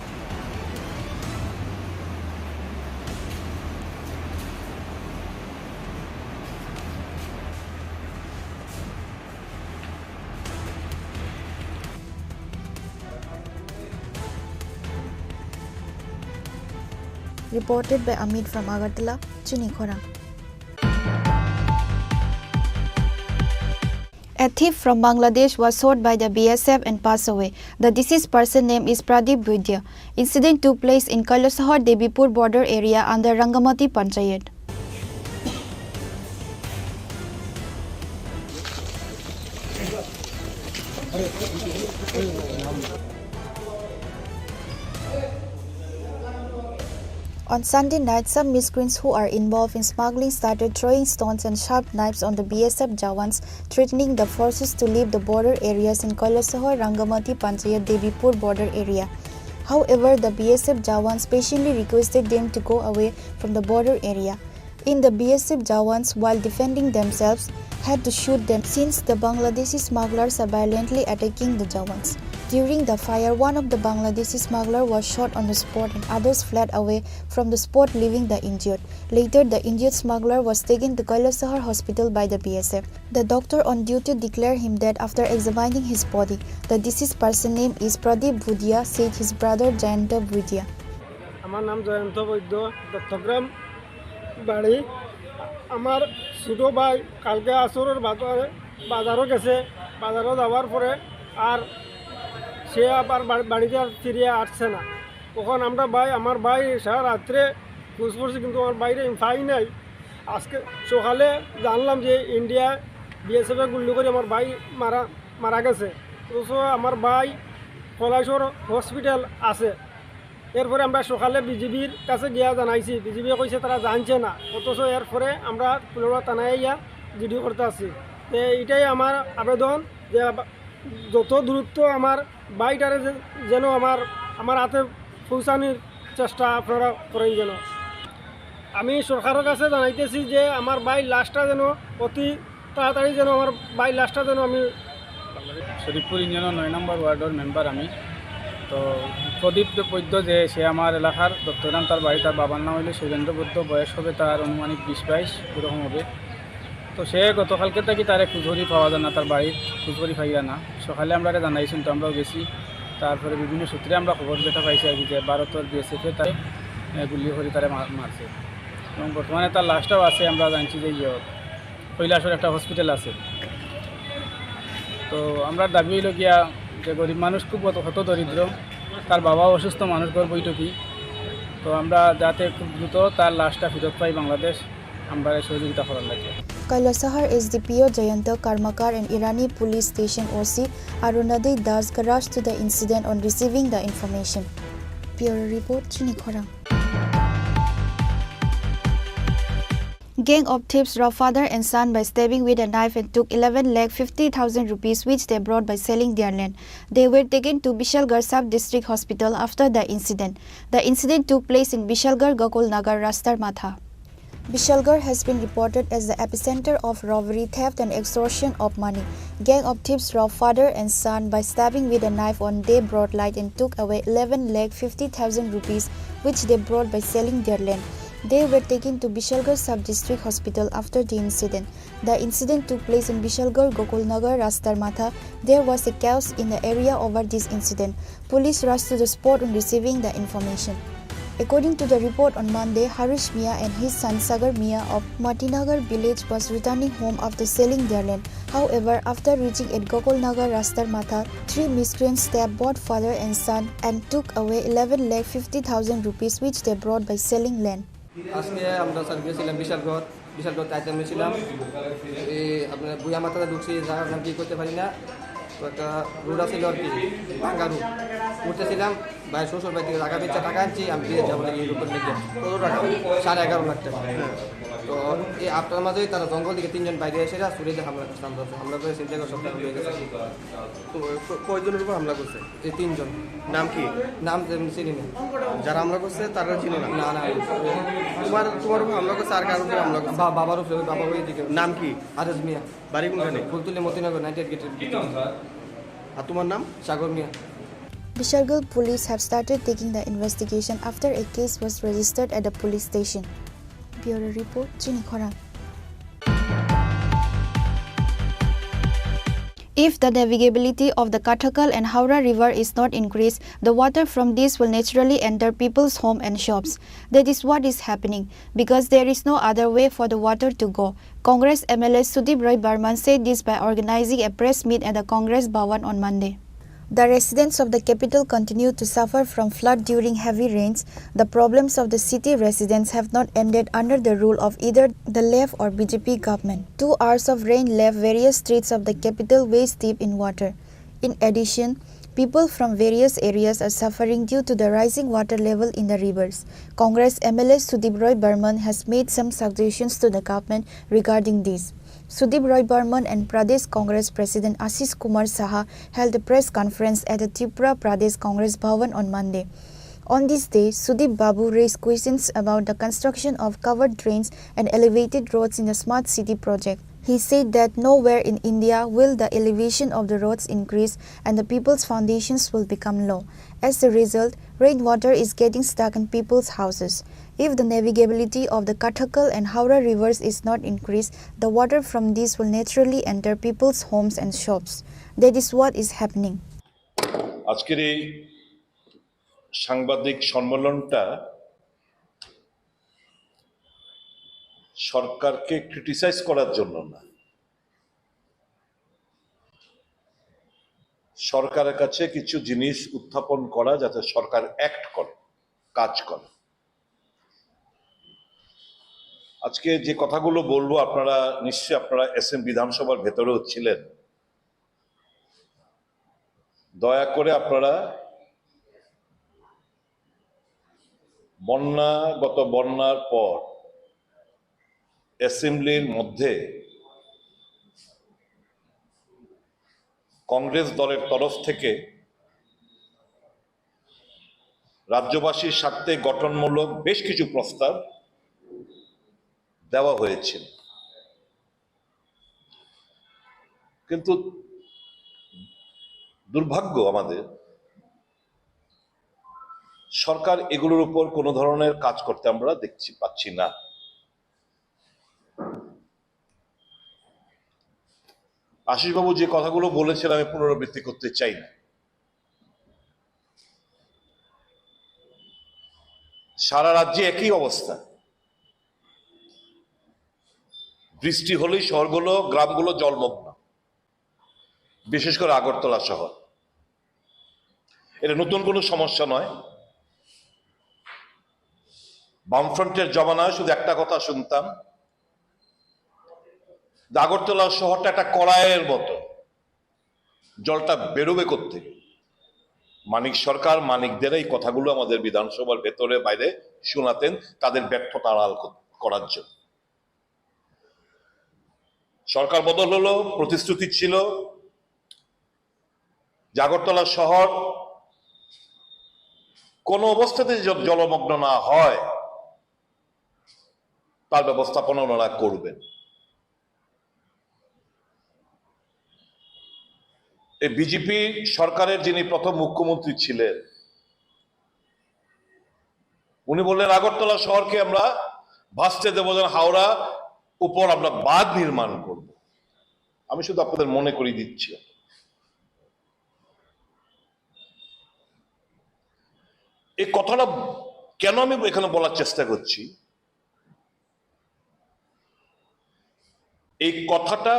Reported by Amit from Agartala, Chini Khorang. A thief from Bangladesh was shot by the BSF and passed away. The deceased person name is Pradeep Budya. Incident took place in Kailasahar Debipur border area under Rangamati Panchayat. On Sunday night, some miscreants who are involved in smuggling started throwing stones and sharp knives on the BSF Jawans, threatening the forces to leave the border areas in Kailasahar Rangamati Panchayat Debipur border area. However, the BSF Jawans patiently requested them to go away from the border area. In the BSF Jawans, while defending themselves, had to shoot them since the Bangladeshi smugglers are violently attacking the Jawans. During the fire, one of the Bangladeshi smugglers was shot on the spot and others fled away from the spot, leaving the injured. Later, the injured smuggler was taken to Kailasahar hospital by the BSF. The doctor on duty declared him dead after examining his body. The deceased person name is Pradeep Budya, said his brother Jayanta Budya. আমার নাম জয়ন্ত বৈদ্য দত্তগ্রাম বাড়ি আমার ছোট ভাই কালকে আসরের বাজারও গেছে বাজারও যাওয়ার পরে আর সে আবার বাড়িতে আর ফিরে আসছে না তখন আমরা আমার ভাই সারা রাত্রে খোঁজ করছি কিন্তু আমার বাইরে পাই নাই আজকে সকালে জানলাম যে ইন্ডিয়া বিএসএফে গুলি করে আমার ভাই মারা গেছে অথচ আমার ভাই কলাইশোর হসপিটাল আছে এরপরে আমরা সকালে বিজিবির কাছে গিয়া জানাইছি বিজিবি কইছে তারা জানছে না অথচ এরপরে আমরা পুনরায় থানায় ইয়া জিডি করতে আসছি তো এইটাই আমার আবেদন যে যত দ্রুত আমার বাইটারে যেন আমার হাতে পৌঁছানোর চেষ্টা আপনারা করেন যেন আমি সরকারের কাছে জানাইতেছি যে আমার বাই লাশটা যেন অতি তাড়াতাড়ি যেন আমার বাই লাশটা যেন আমি শরীফপুর ইউনিয়নের 9 নম্বর ওয়ার্ডের মেম্বার আমি তো প্রদীপ বৈদ্য যে সে আমার এলাকার দত্তগ্রাম তার বাড়ি তার বাবার নাম হইলে সুরেন্দ্র বৈদ্য বয়স হবে তার অনুমানিক 20-22 এরকম হবে তো সে গতকালকে থেকে তার খুঁজখবরি পাওয়া যায় না তার বাড়ির খুঁজখবরি পাইয়া না সকালে আমরা জানাইছি তো আমরাও গেছি তারপরে বিভিন্ন সূত্রে আমরা খবর যেটা পাইছি আর কি যে ভারতের বিএসএফে তাই গুলি করে তারা মারছে এবং বর্তমানে তার লাশটাও আছে আমরা জানছি যে কৈলাসের একটা হসপিটাল আছে তো আমরা দাবি হইল গিয়া যে গরিব মানুষ খুব হত দরিদ্র তার বাবাও অসুস্থ মানুষ ঘর বৈঠকি তো আমরা যাতে খুব দ্রুত তার লাশটা ফেরত পাই বাংলাদেশ আমরা সহযোগিতা করার লাগে Kailasahar SDPO Jayanta Karmakar and Irani Police Station OC Arunadi Das rushed to the incident on receiving the information. Bureau Report, Chini Khorang. Gang of thieves robbed father and son by stabbing with a knife and took 11,50,000 rupees which they brought by selling their land. They were taken to Bishalgarh Sub-District Hospital after the incident. The incident took place in Bishalgarh Gokul Nagar Rastar Matha. Bishalgarh has been reported as the epicenter of robbery, theft and extortion of money. Gang of thieves robbed father and son by stabbing with a knife on day broad light and took away 11,50,000 rupees which they brought by selling their land. They were taken to Bishalgarh Sub-District Hospital after the incident. The incident took place in Bishalgarh Gokul Nagar Rastar Matha. There was a chaos in the area over this incident. Police rushed to the spot on receiving the information. According to the report on Monday, Harish Mia and his son Sagar Mia of Matinagar village was returning home after selling their land. However, after reaching at Gokul Nagar Rastar Matha, 3 miscreants stabbed both father and son and took away 11,50,000 rupees which they brought by selling land. আজকে আমরা sir গিয়েছিলাম বিশালগড় চাইতে ছিলাম এই আপনার বুয়া মাথাতে ঢুকছি জায়গার নাম কি করতে পারি না তো একটা রোড আছিল আর কি ভাঙ্গা রোড উঠতেছিলাম ভাই শ্বশুর বাড়ি থেকে টাকা দিচ্ছে টাকা আনছি আমি বিদেশ যাবো নাকি রোডের লেগে কত টাকা 11.5 লাখ টাকা তো এই আপনার মাঝেই তারা জঙ্গল থেকে 3 জন বাইরে এসে সুরেজে হামলা করছে হামলা করে চিন্তা করে সব টাকা হয়ে গেছে। তো কয়জনের উপর হামলা করছে? এই 3 জন। নাম কি? নাম চিনি না। যারা হামলা করছে তারা চিনো না? না না তোমার উপর হামলা করছে আর কার উপর হামলা করছে? বাবার উপরে ওই বাবা ওই দিকে। নাম কি? আরেজ মিয়া। বাড়ি কোনখানে? ফুলতুলি মতিনগর 98 গেটের। আর তোমার নাম? সাগর মিয়া। Bishargul police have started taking the investigation after a case was registered at the police station. Bureau report, Chini Khorang. If the navigability of the Kathakal and Howrah river is not increased, the water from this will naturally enter people's home and shops. That is what is happening, because there is no other way for the water to go. Congress MLA Sudip Roy Barman said this by organizing a press meet at the Congress Bhavan on Monday. The residents of the capital continue to suffer from flood during heavy rains. The problems of the city residents have not ended under the rule of either the left or BJP government. 2 hours of rain left various streets of the capital waist deep in water. In addition, people from various areas are suffering due to the rising water level in the rivers. Congress MLA Sudip Roy Barman has made some suggestions to the government regarding this. Sudip Roy Barman and Pradesh Congress President Ashish Kumar Saha held a press conference at the Tripura Pradesh Congress Bhavan on Monday. On this day, Sudip Babu raised questions about the construction of covered drains and elevated roads in the Smart City project. He said that nowhere in India will the elevation of the roads increase and the people's foundations will become low. As a result, rainwater is getting stuck in people's houses. If the navigability of the Kathakal and Howrah rivers is not increased, the water from these will naturally enter people's homes and shops. That is what is happening. আজকের এই সাংবাদিক সম্মেলনটা সরকারকে criticise করার জন্য না, সরকারের কাছে কিছু জিনিস উত্থাপন করা যাতে সরকার অ্যাক্ট করে, কাজ করে। আজকে যে কথাগুলো বলবো আপনারা নিশ্চয়ই আপনারা বিধানসভার ভেতরেও ছিলেন, দয়া করে আপনারা গত বন্যার পর অ্যাসেম্বলির মধ্যে কংগ্রেস দলের তরফ থেকে রাজ্যবাসীর স্বার্থে গঠনমূলক বেশ কিছু প্রস্তাব দেওয়া হয়েছিল, কিন্তু দুর্ভাগ্য আমাদের সরকার এগুলোর উপর কোনো ধরনের কাজ করতে আমরা পাচ্ছি না। আশিসবাবু যে কথাগুলো বলেছেন আমি পুনরাবৃত্তি করতে চাই না। সারা রাজ্যে একই অবস্থা, বৃষ্টি হলেই শহরগুলো গ্রামগুলো জলমগ্ন, বিশেষ করে আগরতলা শহর। এটা নতুন কোনো সমস্যা নয়। বামফ্রন্টের জমানায় শুধু একটা কথা শুনতাম, আগরতলা শহরটা একটা কড়াইয়ের মতো, জলটা বেরোবে কোত্থেকে? মানিক সরকার মানিকদের এই কথাগুলো আমাদের বিধানসভার ভেতরে বাইরে শোনাতেন তাদের ব্যর্থতা আড়াল করার জন্য। সরকার বদল হলো, প্রতিশ্রুতি ছিল যে আগরতলা শহর কোন অবস্থাতে জলমগ্ন না হয় তার ব্যবস্থাপনা ওনারা করবেন। এই বিজেপি সরকারের যিনি প্রথম মুখ্যমন্ত্রী ছিলেন উনি বললেন আগরতলা শহরকে আমরা ভাসতে দেবো, যেন হাওড়া উপর আমরা বাঁধ নির্মাণ করব। আমি শুধু আপনাদের মনে করিয়ে দিচ্ছি, এই কথাটা কেন আমি এখানে বলার চেষ্টা করছি, এই কথাটা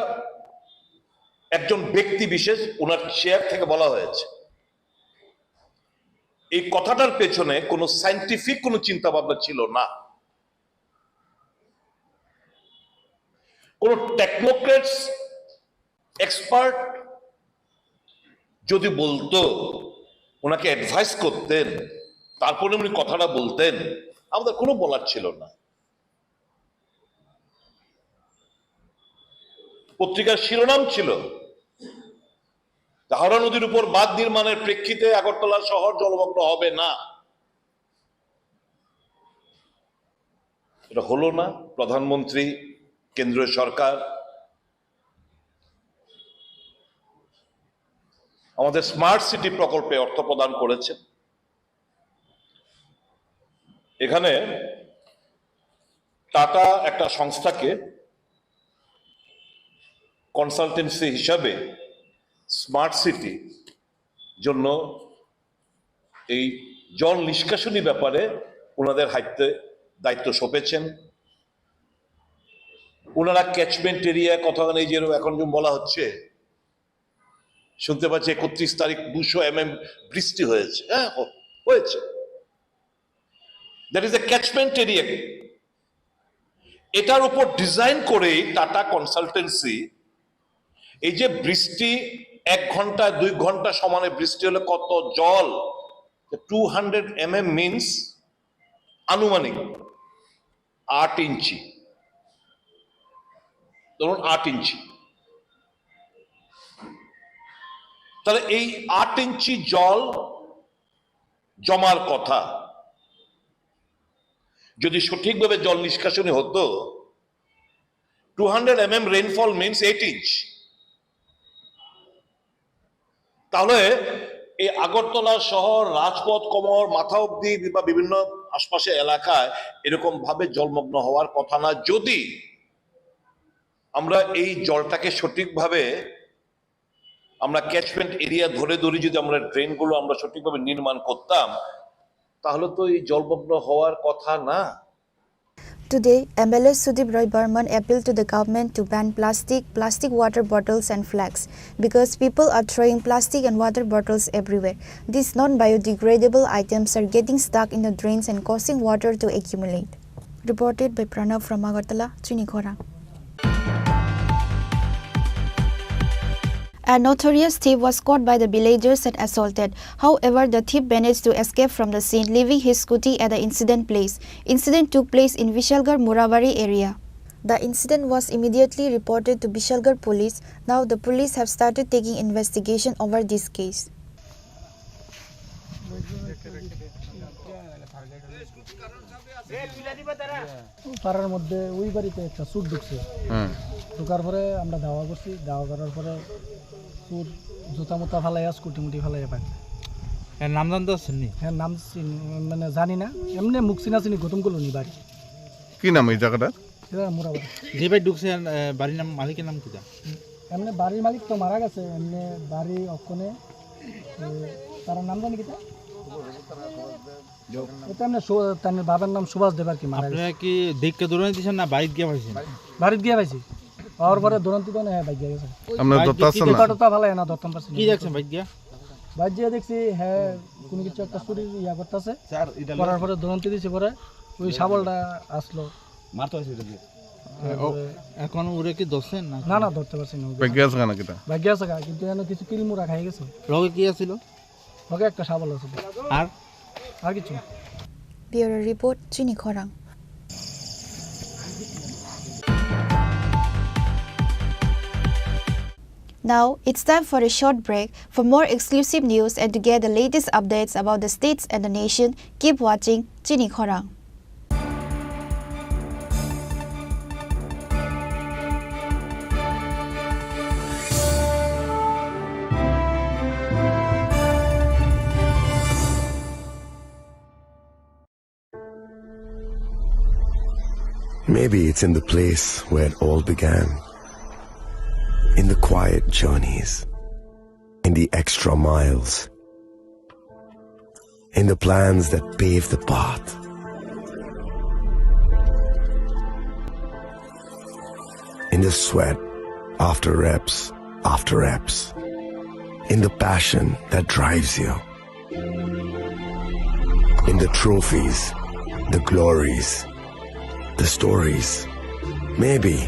একজন ব্যক্তি বিশেষ ওনার শেয়ার থেকে বলা হয়েছে। এই কথাটার পেছনে কোনো সায়েন্টিফিক কোনো চিন্তা ভাবনা ছিল না, কোন টেকনোক্রেটস এক্সপার্ট যদি বলতো, ওনাকে অ্যাডভাইস করতেন, তারপরে উনি কথাটা বলতেন, আমাদের কোনো বলার ছিল না। পত্রিকার শিরোনাম ছিল হাওড়া নদীর উপর বাঁধ নির্মাণের প্রেক্ষিতে আগরতলা শহর জলমগ্ন হবে না। এটা হলো না। প্রধানমন্ত্রী, কেন্দ্রীয় সরকার আমাদের স্মার্ট সিটি প্রকল্পে অর্থ প্রদান করেছে। এখানে টাটা একটা সংস্থাকে কনসালটেন্সি হিসাবে স্মার্ট সিটি জন্য এই জল নিষ্কাশনী ব্যাপারে ওনাদের হাতে দায়িত্ব সঁপেছেন। ওনারা ক্যাচমেন্ট এরিয়া কথা নেই, যে এখন যে বলা হচ্ছে, শুনতে পাচ্ছি 31 তারিখ 200 mm বৃষ্টি হয়েছে। হ্যাঁ, হয়েছে। That is a catchment area. এটার উপর ডিজাইন করে টাটা কনসালটেন্সি এই যে বৃষ্টি 1 ঘন্টা 2 ঘন্টা সমানে বৃষ্টি হলে কত জল, 200 mm মিনস আনুমানিক 8 ইঞ্চি, ধরুন 8 ইঞ্চি। তাহলে এই 8 ইঞ্চি জল জমার কথা যদি সঠিকভাবে জল নিষ্কাশনী হতো, 200 mm রেইনফল মিনস 8 ইঞ্চ। তাহলে এই আগরতলা শহর, রাজপথ, কমর, মাথা অব্দি বা বিভিন্ন আশপাশে এলাকায় এরকম ভাবে জলমগ্ন হওয়ার কথা না, যদি আমরা এই জলটাকে সঠিকভাবে আমরা ক্যাচমেন্ট এরিয়া ধরে ধরে যদি আমরা ড্রেনগুলো আমরা সঠিকভাবে নির্মাণ করতাম, তাহলে তো এই জলমগ্ন হওয়ার কথা না। Today, MLA Sudip Roy Burman appealed to the government to ban plastic water bottles and flags because people are throwing plastic and water bottles everywhere. These non-biodegradable items are getting stuck in the drains and causing water to accumulate. Reported by Pranav from Agartala, Chini Khorang. A notorious thief was caught by the villagers and assaulted. However, the thief managed to escape from the scene, leaving his scooty at the incident place. Incident took place in Vishalgarh Murabari area. The incident was immediately reported to Vishalgarh police. Now the police have started taking investigation over this case. পাড়ার মধ্যে ওই বাড়িতে একটা চুর ঢুকছে। ঢোকার পরে আমরা দাওয়া করছি, দাওয়া করার পরে চুর জুতা মুতা ফালাইয়া স্কুটি মুটি ফালাইয়া পাই। এর নাম জানতে পারছেন নি? হ্যাঁ, নাম মানে জানি না, এমনি মুখ চিনা চিনি গৌতম কলোনি বাড়ি। কি নাম এই জায়গাটা? এটা মুরাবাড়ি। যে ভাই ঢুকছে বাড়ির নাম, মালিকের নাম কি? এমনি বাড়ির মালিক তো মারা গেছে, এমনি বাড়ি অক্ষণে তার নাম জানি কিটা, এটা এমনি তার বাবার নাম সুভাষ দেবার কি মারা গেছে। আপনারা কি দেখকে দৌড়ানি দিয়েছেন না বাড়িতে গিয়ে পাইছেন? বাড়িতে গিয়ে পাইছি। আর পরে দৌড়ান্তি তো না, হ্যাঁ বাইক গিয়ে গেছে। আমরা দত্তাছেন না, তো ভালো না দত্তম পারছি। কি দেখছেন বাইক গিয়া? বাইক গিয়ে দেখছি হ্যাঁ কোনো কিছু একটা চুরি ইয়া করতেছে। করার পরে দৌড়ান্তি দিয়েছে, পরে ওই শাবলটা আসলো মারতে হয়েছে এটা দিয়ে। এখন ওরে কি ধরছেন না? না না, ধরতে পারছি না। বাইক গিয়া আছে না কিটা? বাইক গিয়ে আছে কিন্তু এনে কিছু কিলমুরা খাই গেছে। লগে কি আছিল? লগে একটা শাবল আছে। আর কিছু। Bureau Report, Chini Khorang. Now, it's time for a short break. For more exclusive news and to get the latest updates about the states and the nation, keep watching Chini Khorang. Maybe it's in the place where it all began. In the quiet journeys, in the extra miles, in the plans that pave the path. In the sweat after reps, in the passion that drives you, in the trophies, the glories, the stories. Maybe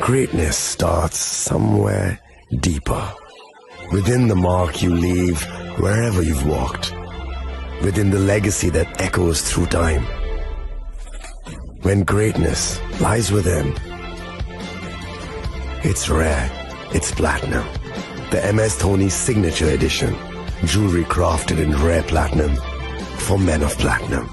greatness starts somewhere deeper, within the mark you leave wherever you've walked, within the legacy that echoes through time. When greatness lies within, it's rare, it's platinum. The MS Dhoni Signature Edition, jewelry crafted in rare platinum for men of platinum.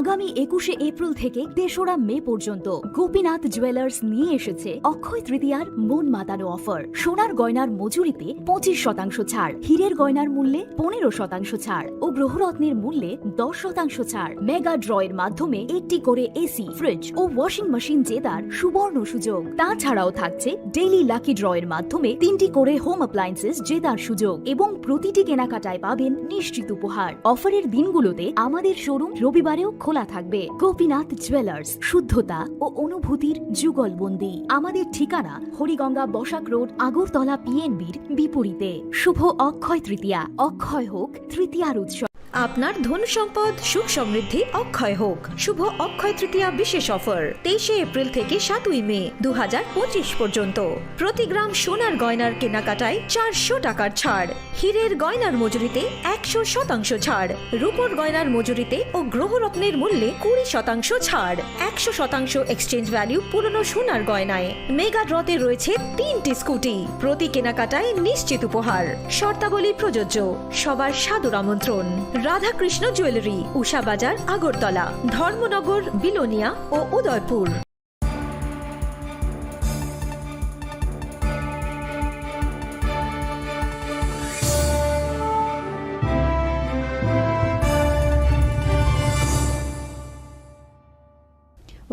আগামী ২১শে April থেকে ৩রা মে পর্যন্ত Gopinath jewellers নিয়ে এসেছে অক্ষয় তৃতীয়ার মন মাতানো offer. সোনার গয়নার মজুরিতে ২৫% ছাড়, হীরের গয়নার মূল্যে ১৫% ছাড় ও গ্রহরত্নের মূল্যে ১০% ছাড়। মেগা ড্রয়ের মাধ্যমে একটি করে এসি, ফ্রিজ ও ওয়াশিং মেশিন জেতার সুবর্ণ সুযোগ। তাছাড়াও থাকছে ডেইলি লাকি ড্রয়ের মাধ্যমে ৩টি করে হোম অ্যাপ্লায়েন্সেস জেতার সুযোগ এবং প্রতিটি কেনাকাটায় পাবেন নিশ্চিত উপহার। অফারের দিনগুলোতে আমাদের শোরুম রবিবারেও খোলা থাকবে। গোপীনাথ জুয়েলার্স, শুদ্ধতা ও অনুভূতির যুগলবন্দি। আমাদের ঠিকানা হরিগঙ্গা বসাক রোড, আগরতলা পিএনবির বিপরীতে। শুভ অক্ষয় তৃতীয়া, অক্ষয় হোক তৃতীয়ার উৎসব। আপনার ধন সম্পদ সুখ সমৃদ্ধি অক্ষয় হোক। শুভ অক্ষয় তৃতীয়া বিশেষ অফার ২৩শে এপ্রিল থেকে ৭ই মে ২০২৫ পর্যন্ত। প্রতি গ্রাম সোনার গয়নার কেনাকাটায় ৪০০ টাকার ছাড়, হীরের গয়নার মজুরিতে ১০০% ছাড়, রূপোর গয়নার মজুরিতে ও গ্রহরত্নের মূল্যে ২০% ছাড়, ১০০% এক্সচেঞ্জ ভ্যালু পুরনো সোনার গয়নায়। মেগা ড্রতে রয়েছে ৩টি স্কুটি, প্রতি কেনাকাটায় নিশ্চিত উপহার। শর্তাবলী প্রযোজ্য। সবার সাদর আমন্ত্রণ। রাধাকৃষ্ণ জুয়েলারি, উষা বাজার, আগরতলা, ধর্মনগর, বিলোনিয়া ও Udaipur.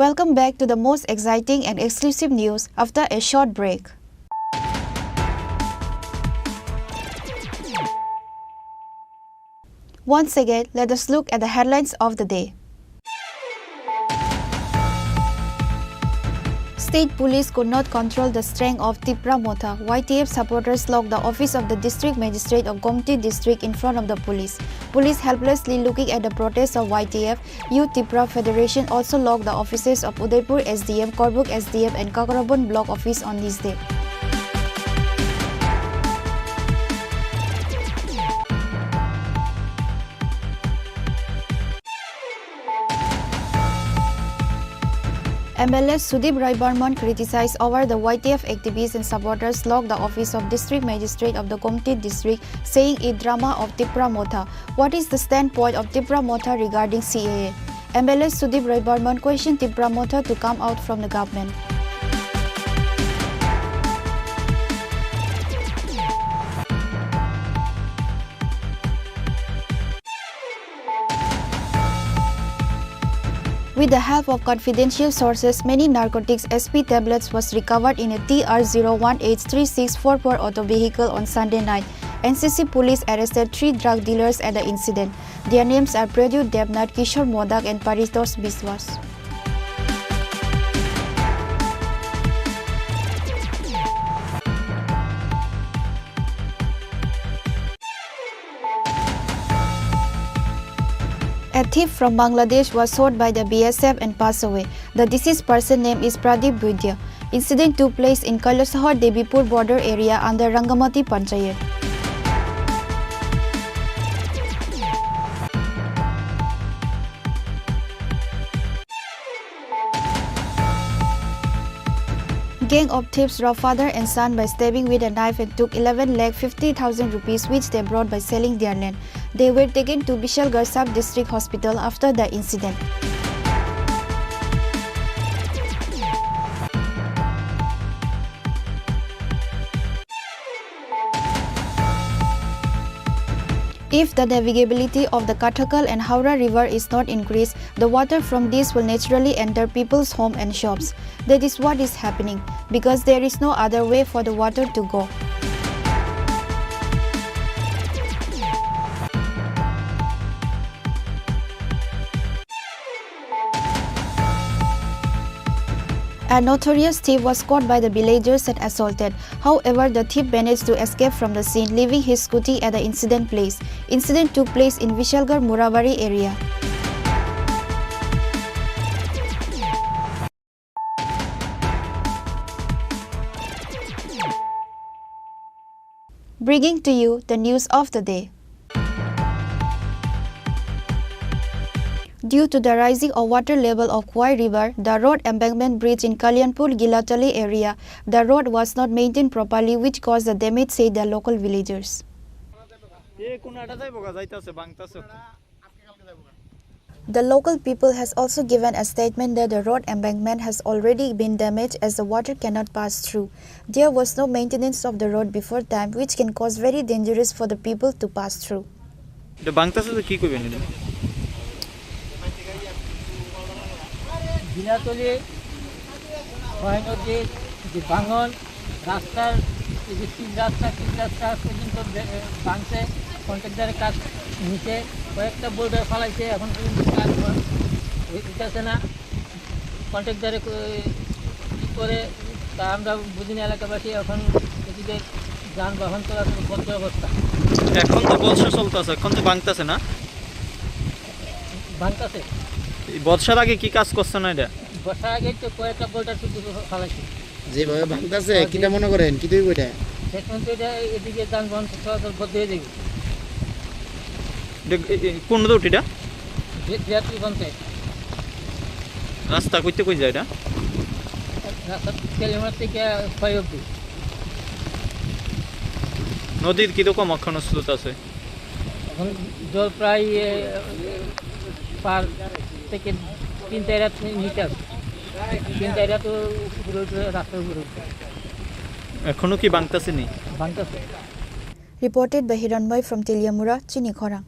Welcome back to the most exciting and exclusive news after a short break. Once again, let us look at the headlines of the day. State police could not control the strength of Tripura Motha. YTF supporters locked the office of the district magistrate of Gomti district in front of the police. Police helplessly looking at the protests of YTF. Youth Tripura Federation also locked the offices of Udaipur SDM, Korbuk SDM and Kakarabon block office on this day. MLA Sudip Rai Barman criticized over the YTF activists and supporters locked the office of District Magistrate of the Gomti district, saying it drama of Tripura Motha. What is the standpoint of Tripura Motha regarding CAA? MLA Sudip Rai Barman questioned Tripura Motha to come out from the government. With the help of confidential sources, many narcotics SP tablets was recovered in a TR0183644 auto vehicle on Sunday night. NCC police arrested 3 drug dealers at the incident. Their names are Pradyut Devnath, Kishore Modak and Paritosh Biswas. A thief from Bangladesh was shot by the BSF and passed away. The deceased person name is Pradeep Budya. Incident took place in Kailasahar Devipur border area under Rangamati Panchayat. Gang of thieves robbed father and son by stabbing with a knife and took 11,50,000 rupees which they brought by selling their land. They were taken to Bishalgarh Sub-District Hospital after the incident. If the navigability of the Kathakal and Howrah river is not increased, the water from this will naturally enter people's home and shops. That is what is happening, because there is no other way for the water to go. A notorious thief was caught by the villagers and assaulted. However, the thief managed to escape from the scene, leaving his scooty at the incident place. Incident took place in Vishalgarh Murabari area. Bringing to you the news of the day. Due to the rising of water level of Kwai River, the road embankment bridge in Kalyanpur Gilatali area, the road was not maintained properly, which caused the damage, said the local villagers. The local people has also given a statement that the road embankment has already been damaged as the water cannot pass through. There was no maintenance of the road before time, which can cause very dangerous for the people to pass through. বিলাতলি ছয় নদীর যে ভাঙন রাস্তার যে তিন রাস্তা পর্যন্ত ভাঙছে, কন্ট্রাক্টরের কাজ নিচে কয়েকটা বোর্ডার ফালাইছে, এখন পর্যন্ত কাজ হইতেছে না। কন্ট্রাক্টরে কী করে তা আমরা বুঝি না এলাকাবাসী। এখন এদিকে যানবাহন চলাচল বন্ধ অবস্থা। এখন তো বর্ষা চলতেছে, এখন তো ভাঙতেছে না? ভাঙতেছে। বর্ষার আগে কি কাজ করছে না এটা? বর্ষার আগে তো কয়েকটা বোল্টার শুধু ফালাইছে। যেভাবে ভাঙতেছে কিটা মনে করেন কি তুই ওইটা এখন তো এটা এদিকে যানবাহন চলাচল বন্ধ হয়ে যাবে। কোন রুট এটা? বিরাটপুর পঞ্চায়েত। রাস্তা কইতে কই যায় এটা? রাস্তা তেলিমার থেকে ছয় অব্দি। নদীর কিরকম অক্ষণ স্রোত আছে? এখন জল প্রায় পার থেকে 3-4 মিটার, 3-4 তো রাস্তার উপরে এখনো কি ভাঙতেছে নি? ভাঙতেছে। Reported by Hiranmoy from Teliamura, Chini Khorang.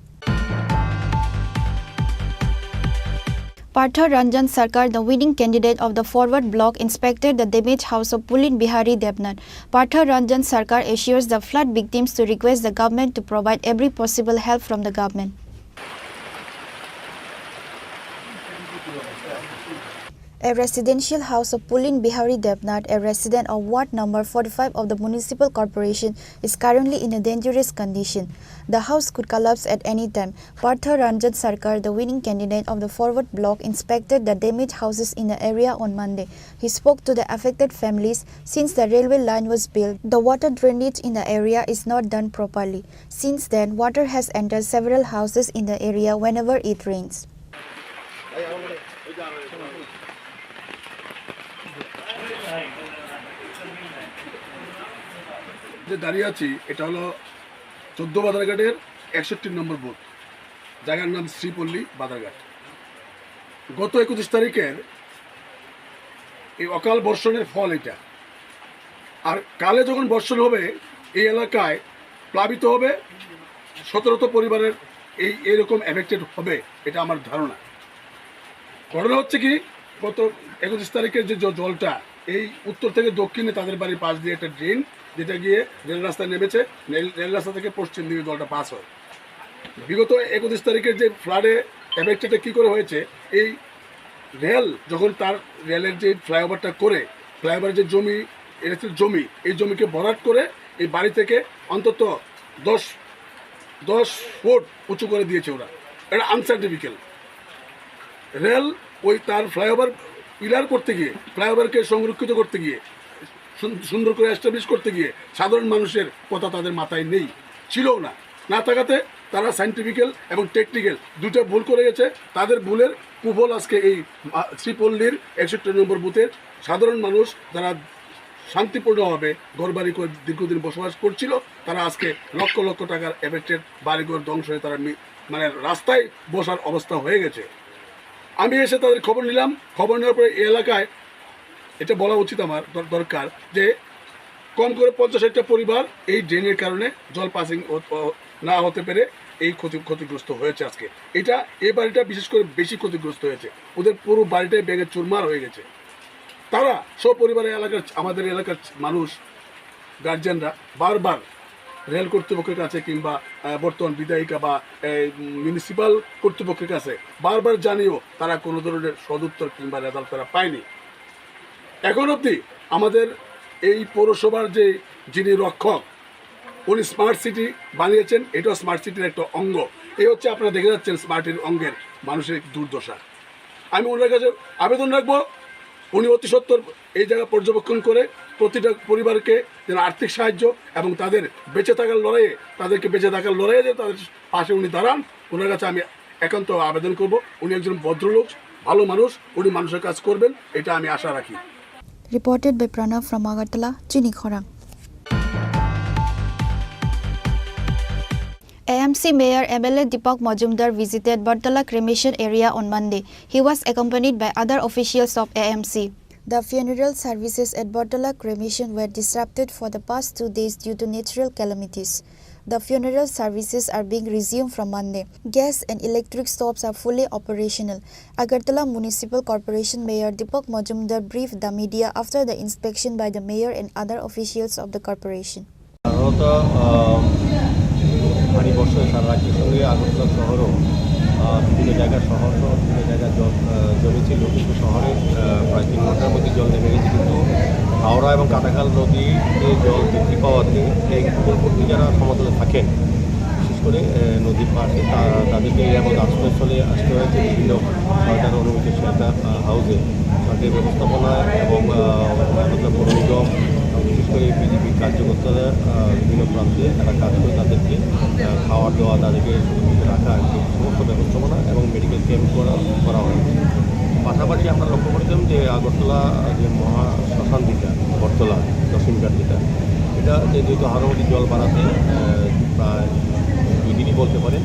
Partha Ranjan Sarkar, the winning candidate of the forward bloc, inspected the damaged house of Pulin Bihari Devnath. Partha Ranjan Sarkar assures the flood victims to request the government to provide every possible help from the government. A residential house of Pulin Bihari Devnath, a resident of Ward number 45 of the Municipal Corporation, is currently in a dangerous condition. The house could collapse at any time. Partha Ranjan Sarkar, the winning candidate of the forward bloc, inspected the damaged houses in the area on Monday. He spoke to the affected families. Since the railway line was built, the water drainage in the area is not done properly. Since then, water has entered several houses in the area whenever it rains. যে দাঁড়িয়ে আছি এটা হলো 14 বাজারঘাটের 61 নম্বর booth, জায়গার নাম শ্রীপল্লী বাজারঘাট। গত 21 তারিখের এই অকাল বর্ষণের ফল এটা। আর কালে যখন বর্ষণ হবে এই এলাকায় প্লাবিত হবে 17 পরিবারের এইরকম এফেক্টেড হবে, এটা আমার ধারণা। ঘটনা হচ্ছে কি, গত 21 তারিখের যে জলটা এই উত্তর থেকে দক্ষিণে তাদের বাড়ির পাশ দিয়ে একটা ড্রেন, যেটা গিয়ে রেল রাস্তায় নেমেছে, রেল রাস্তা থেকে পশ্চিম দিকে জলটা পাস হয়। বিগত 21 তারিখের যে ফ্লাডে এফেক্টেডটা কী করে হয়েছে, এই রেল যখন তার রেলের যে ফ্লাইওভারটা করে, ফ্লাইওভারের যে জমি, এই জমিকে ভরাট করে এই বাড়ি থেকে অন্তত 10 ফুট উঁচু করে দিয়েছে ওরা। এটা আনসাইন্টিফিক্যাল। রেল ওই তার ফ্লাইওভার পিলার করতে গিয়ে, ফ্লাইওভারকে সংরক্ষিত করতে গিয়ে, সুন্দর করে এস্টাবলিশ করতে গিয়ে সাধারণ মানুষের কথা তাদের মাথায় নেই, ছিলও না থাকাতে তারা সাইন্টিফিক্যাল এবং টেকনিক্যাল দুটো ভুল করে গেছে। তাদের ভুলের কুফল আজকে এই শ্রীপল্লীর 61 নম্বর বুথের সাধারণ মানুষ যারা শান্তিপূর্ণভাবে ঘরবাড়ি করে দীর্ঘদিন বসবাস করছিল, তারা আজকে লক্ষ লক্ষ টাকার এফেক্টেড বাড়িঘর ধ্বংস হয়ে তারা মানে রাস্তায় বসার অবস্থা হয়ে গেছে। আমি এসে তাদের খবর নিলাম। খবর নেওয়ার পরে এই এলাকায় এটা বলা উচিত আমার দরকার যে কম করে 50-60টা পরিবার এই ড্রেনের কারণে জল পাসিং না হতে পেরে এই ক্ষতিগ্রস্ত হয়েছে আজকে। এই বাড়িটা বিশেষ করে বেশি ক্ষতিগ্রস্ত হয়েছে, ওদের পুরো বাড়িটাই ব্যাগে চুরমার হয়ে গেছে। তারা সপরিবারে আমাদের এলাকার মানুষ, গার্জিয়ানরা বারবার রেল কর্তৃপক্ষের কাছে কিংবা বর্তমান বিধায়িকা বা মিউনিসিপাল কর্তৃপক্ষের কাছে বারবার জানিয়েও তারা কোনো ধরনের সদুত্তর কিংবা রেজাল্ট তারা পায়নি। এখন অবধি আমাদের এই পৌরসভার যিনি রক্ষক, উনি স্মার্ট সিটি বানিয়েছেন, এটাও স্মার্ট সিটির একটা অঙ্গ। এই হচ্ছে আপনারা দেখে যাচ্ছেন স্মার্ট অঙ্গের মানুষের দুর্দশা। আমি ওনার কাছে আবেদন রাখবো, উনি অতি সত্বর এই জায়গা পর্যবেক্ষণ করে প্রতিটা পরিবারকে যেন আর্থিক সাহায্য এবং তাদের বেঁচে থাকার লড়াইয়ে, তাদেরকে বেঁচে থাকার লড়াইয়ে যে তাদের পাশে উনি দাঁড়ান, ওনার কাছে আমি একান্ত আবেদন করব। উনি একজন ভদ্রলোক, ভালো মানুষ, উনি মানুষের কাজ করবেন, এটা আমি আশা রাখি। Reported by Pranav from Agartala, Chini Khorang. AMC Mayor MLA Deepak Majumdar visited Bartala cremation area on Monday. He was accompanied by other officials of AMC. The funeral services at Bartala cremation were disrupted for the past 2 days due to natural calamities. The funeral services are being resumed from Monday. Gas and electric stoves are fully operational. Agartala Municipal Corporation Mayor Deepak Majumdar briefed the media after the inspection by the mayor and other officials of the corporation. ভারী বর্ষায় সারা রাজ্যের সঙ্গে আগরতলা শহরও বিভিন্ন জায়গায় বিভিন্ন জায়গায় জল জমেছিল, কিন্তু শহরে প্রায় 3 ঘন্টার মধ্যে জল নেমে গেছে। কিন্তু হাওড়া এবং কাটাখাল নদীতে জল বৃদ্ধি পাওয়াতে এই উপকূলবর্তী যারা সমতলে থাকেন, বিশেষ করে নদীর পাশে, তাদেরকে এমন আশ্রয়স্থলে আসতে হয়েছে বিভিন্ন সরকার অনুমোদিত শেল্টার হাউসে। সরকারি ব্যবস্থাপনায় এবং পৌর নিগম, বিশেষ করে বিজেপির কার্যকর্তারা বিভিন্ন প্রান্তে তারা কাজ করে তাদেরকে খাওয়া দাওয়া, তাদেরকে সুরক্ষিত রাখা, সমস্ত ব্যবস্থাপনা এবং মেডিকেল ক্যাম্প করা হয়েছে। পাশাপাশি আমরা লক্ষ্য করেছিলাম যে আগরতলা যে মহা শ্মশান দিকটা, বটতলা দশমীঘাট যেটা, এটা যেহেতু হারামতি জল বাড়াতে প্রায় 2 দিনই বলতে পারেন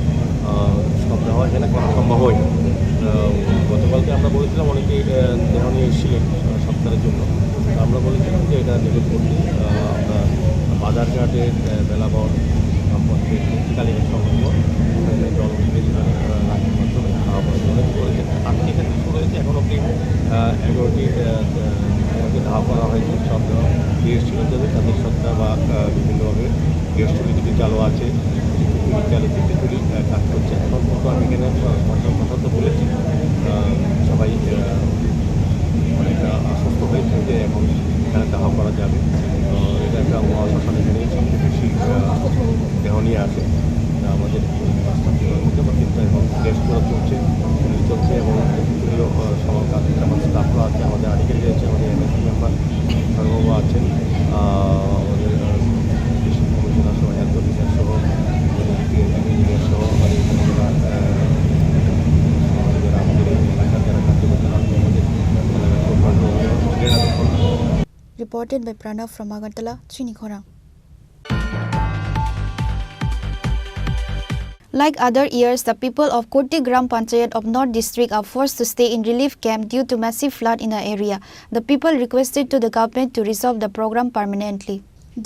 সব দেওয়া সেটা করা সম্ভব হয়নি। গতকালকে আমরা বলেছিলাম, অনেকে দেহ নিয়ে এসেছিলেন সপ্তাহের জন্য, আমরা বলেছিলাম যে এটা নিবেদ করতে আমরা বাজারঘাটের বেলাবর সম্পর্কে শক্তিকালীন সংগঠন জল রাখার মাধ্যমে খাওয়া পড়া করেছেন। আজকে এখানে শুরু হয়েছে, এখন অব্দি 11টি ধাপ করা হয়েছে। সব গ্যাস সিলিন্ডারে তাদের সত্তা বা বিভিন্নভাবে গ্যাস চুরি চালু আছে, চালু চুরি কাজ করছে। এখন কিন্তু আমি এখানে কথা তো বলেছি, সবাই অনেকটা আশ্বস্ত হয়েছে যে এখন এখানে দাহ করা যাবে। এটা একটা মহাশ্মশান, এখানে সবচেয়ে বেশি দেহ নিয়ে আসে আমাদের কিন্তু এখন গ্যাস করা চলছে এবং সবার কাছে আমার স্টাফরা আছে, আমাদের আধিকারিক আছে, আমাদের এমএসি মেম্বার সর্ববাবু আছেন, আমাদের ডিস্ট্রিক্ট কমিশনার সহ, হেলথ অফিসার সহ, ইঞ্জিনিয়ার সহ, আমাদের আমাদের এলাকার যারা কার্যকর্তা আছে, আমাদের Reported by Pranav from Agartala, Chini Khorang. Like other years, the people of Koti Gram Panchayat of North District are forced to stay in relief camp due to massive flood in the area. The people requested to the government to resolve the program permanently.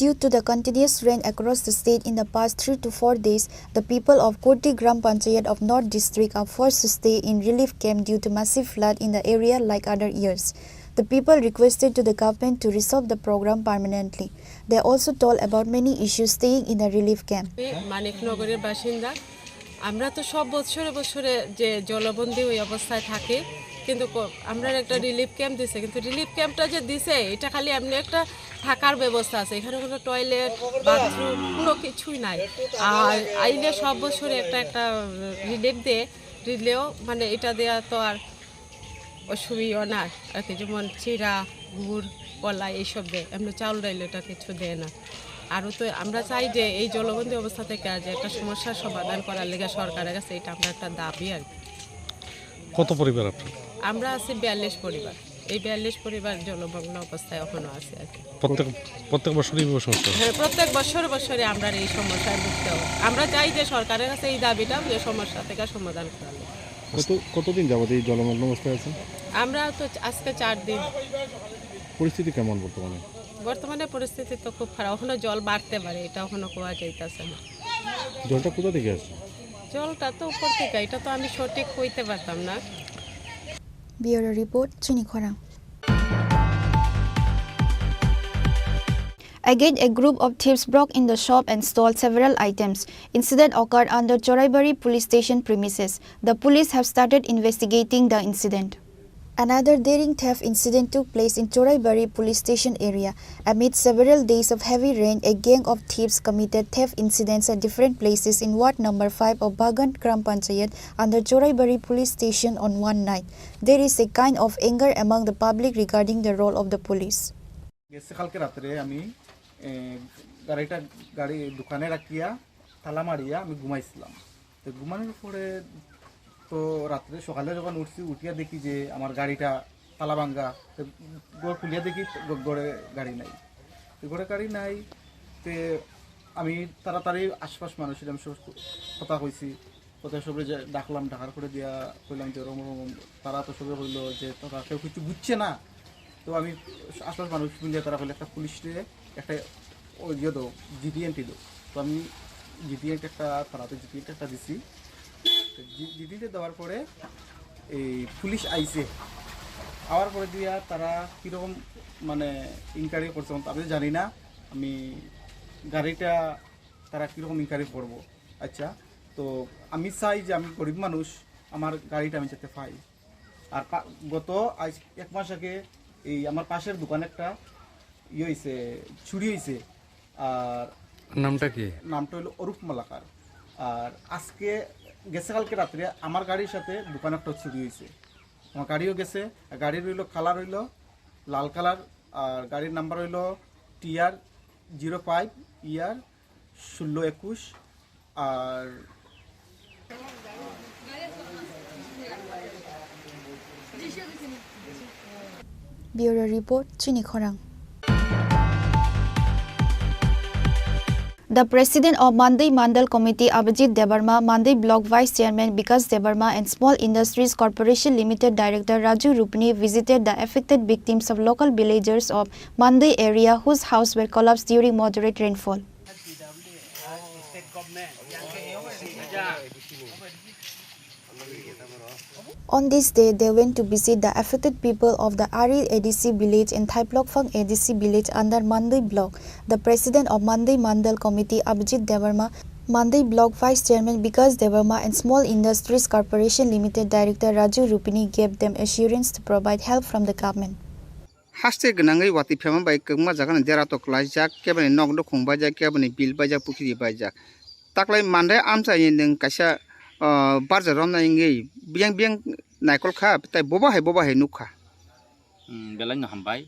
Due to the continuous rain across the state in the past 3 to 4 days, the people of Koti Gram Panchayat of North District are forced to stay in relief camp due to massive flood in the area like other years. The people requested to the government to resolve the program permanently. They also told about many issues staying in the relief camp. মানিকনগরের বাসিন্দা আমরা তো সব বছরে যে জলবন্দী ওই অবস্থায় থাকে, কিন্তু আমরা একটা রিলিফ ক্যাম্প দিছে, কিন্তু রিলিফ ক্যাম্পটা যে দিছে এটা খালি এমনি একটা থাকার ব্যবস্থা আছে, এখানে কোনো টয়লেট বাথরুম কোনো কিছুই নাই। আর আইলে সব বছরে একটা রিলিফ দিলেও মানে এটা দেওয়া তো আর অসুবিধা না আর কি, যেমন চিরা, গুড়, কলা এইসব দেয়, এমনি চাউল ডাইল এটা কিছু দেয় না। আরও তো আমরা চাই যে এই জলবন্দী অবস্থা থেকে আজ একটা সমস্যার সমাধান করার লেগে সরকারের কাছে এটা আমরা একটা দাবি আর কি। কত পরিবার আপনার? আমরা আছি 42 পরিবার। এই 42 পরিবার জলমগ্ন অবস্থায় এখনো আছে আর কি। প্রত্যেক বছরই সমস্যা? হ্যাঁ, প্রত্যেক বছরে আমরা এই সমস্যায় ভুগতে হয়। আমরা চাই যে সরকারের কাছে এই দাবিটা যে সমস্যা থেকে সমাধান করা। কতদিন যাবত এই জলমগ্ন অবস্থায় আছেন? আমরা তো আজকে 4 দিন। পরিস্থিতি কেমন বর্তমানে পরিস্থিতি তো খুব খারাপ, এখনো জল বাড়তে পারে, এটা এখনো কোয়া যাইতেছে না। জলটা কোথা থেকে আসছে? জলটা তো উপর থেকে, এটা তো আমি সঠিক কইতে পারতাম না। Bureau Report, Chini Khorang. Again, a group of thieves broke in the shop and stole several items. Incident occurred under Choraibari police station premises. The police have started investigating the incident. Another daring theft incident took place in Choraibari police station area. Amid several days of heavy rain, a gang of thieves committed theft incidents at different places in Ward number 5 of Bagan Gram Panchayat under Choraibari police station on one night. There is a kind of anger among the public regarding the role of the police. কালকে রাত্রে আমি গাড়ি দোকানে রাখিয়া তালা মারিয়া আমি ঘুমাইছিলাম। তো ঘুমানোর পরে তো রাত্রে সকালে যখন উঠিয়া দেখি যে আমার গাড়িটা তালা ভাঙ্গা। তো গড় খুলিয়া দেখি গড়ে গাড়ি নাই। তো গড়ে গাড়ি নাই তে আমি তাড়াতাড়ি আশপাশ মানুষের আমি কথা কইছি, কথা সবাই ডাকলাম, ডাকার করে দিয়া কইলাম যে রকম তারা তো সবাই হইল যে তারা কেউ কিছু বুঝছে না। তো আমি আশপাশ মানুষ মিলিয়ে তারা বলে একটা পুলিশে একটা ইয়ে দো জিডিএনটি দো। তো আমি জিডিএনটি একটা থানাতে জিডিএনটি একটা দিছি। জিডিএনটি দেওয়ার পরে এই পুলিশ আইছে, আওয়ার পরে দিয়া তারা কীরকম মানে ইনকোয়ারি করছে আমি জানি না। আমি গাড়িটা তারা কীরকম ইনকোয়ারি করবো। আচ্ছা, তো আমি চাই যে আমি গরিব মানুষ, আমার গাড়িটা আমি যাতে পাই। আর গত আজ 1 মাস আগে এই আমার পাশের দোকানে একটা ইয়ে হয়েছে, চুরি হয়েছে। আর নামটা কি? নামটা হলো অরূপ মালাকার। আর আজকে গেছে কালকে রাত্রে আমার গাড়ির সাথে দোকানে একটা চুরি হয়েছে। আমার গাড়িও গেছে, গাড়ির হইলো কালার হইলো লাল কালার, আর গাড়ির নাম্বার হইলো TR05 ER 1621। R Bureau Report, Chini Khorang. The President of Mandai Mandal Committee, Abhijit Debarma, Mandai Block Vice Chairman Vikas Debarma and Small Industries Corporation Limited Director Raju Rupani visited the affected victims of local villagers of Mandai area whose houses were collapsed during moderate rainfall. On this day, they went to visit the affected people of the Ari ADC village and Thaiplokphang ADC village under Mandai block. The President of Mandai Mandal Committee, Abhijit Debarma, Mandai Block Vice Chairman Vikas Debarma and Small Industries Corporation Limited Director Raju Rupani gave them assurance to provide help from the government. Haste ganangai wati phema bai kengma jagan dera to klaijak kebani nogdo khongbajak kebani bil bajak pukri bajak taklai mandai amsa yendeng kaisa barja romna ingei biang biang naikol kha tai boba hai nukha belai hambai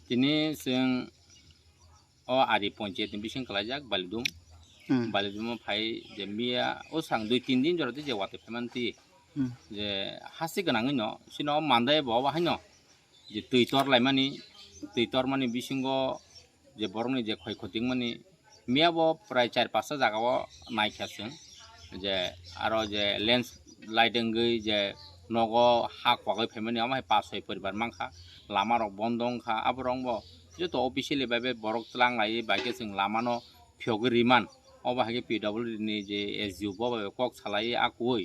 tini sing o ari ponchayat bising kalajak balidum phai je mia o sang 2-3 din jorate je wati phemanti je hasi ganangai no sino mandai boba haino je tuitor laimani tuitor mani bisingo je boroni je khoi khoting mani miabo prai 4-5 jagao naikhasen je aro je lens লাইটেঙ্গই যে নগ হা খোয়াগৈ family আমার 5-6 পরিবার মাংখা Lama rock বন্ধং খা আবরংব যত officially ভাবে বরক তলাং লাই বাইকে जों লামানো ফিয়গ রিমান অবা হাগে পিডব্লিউডি नि যে এসইউ ব কক সালাই আকই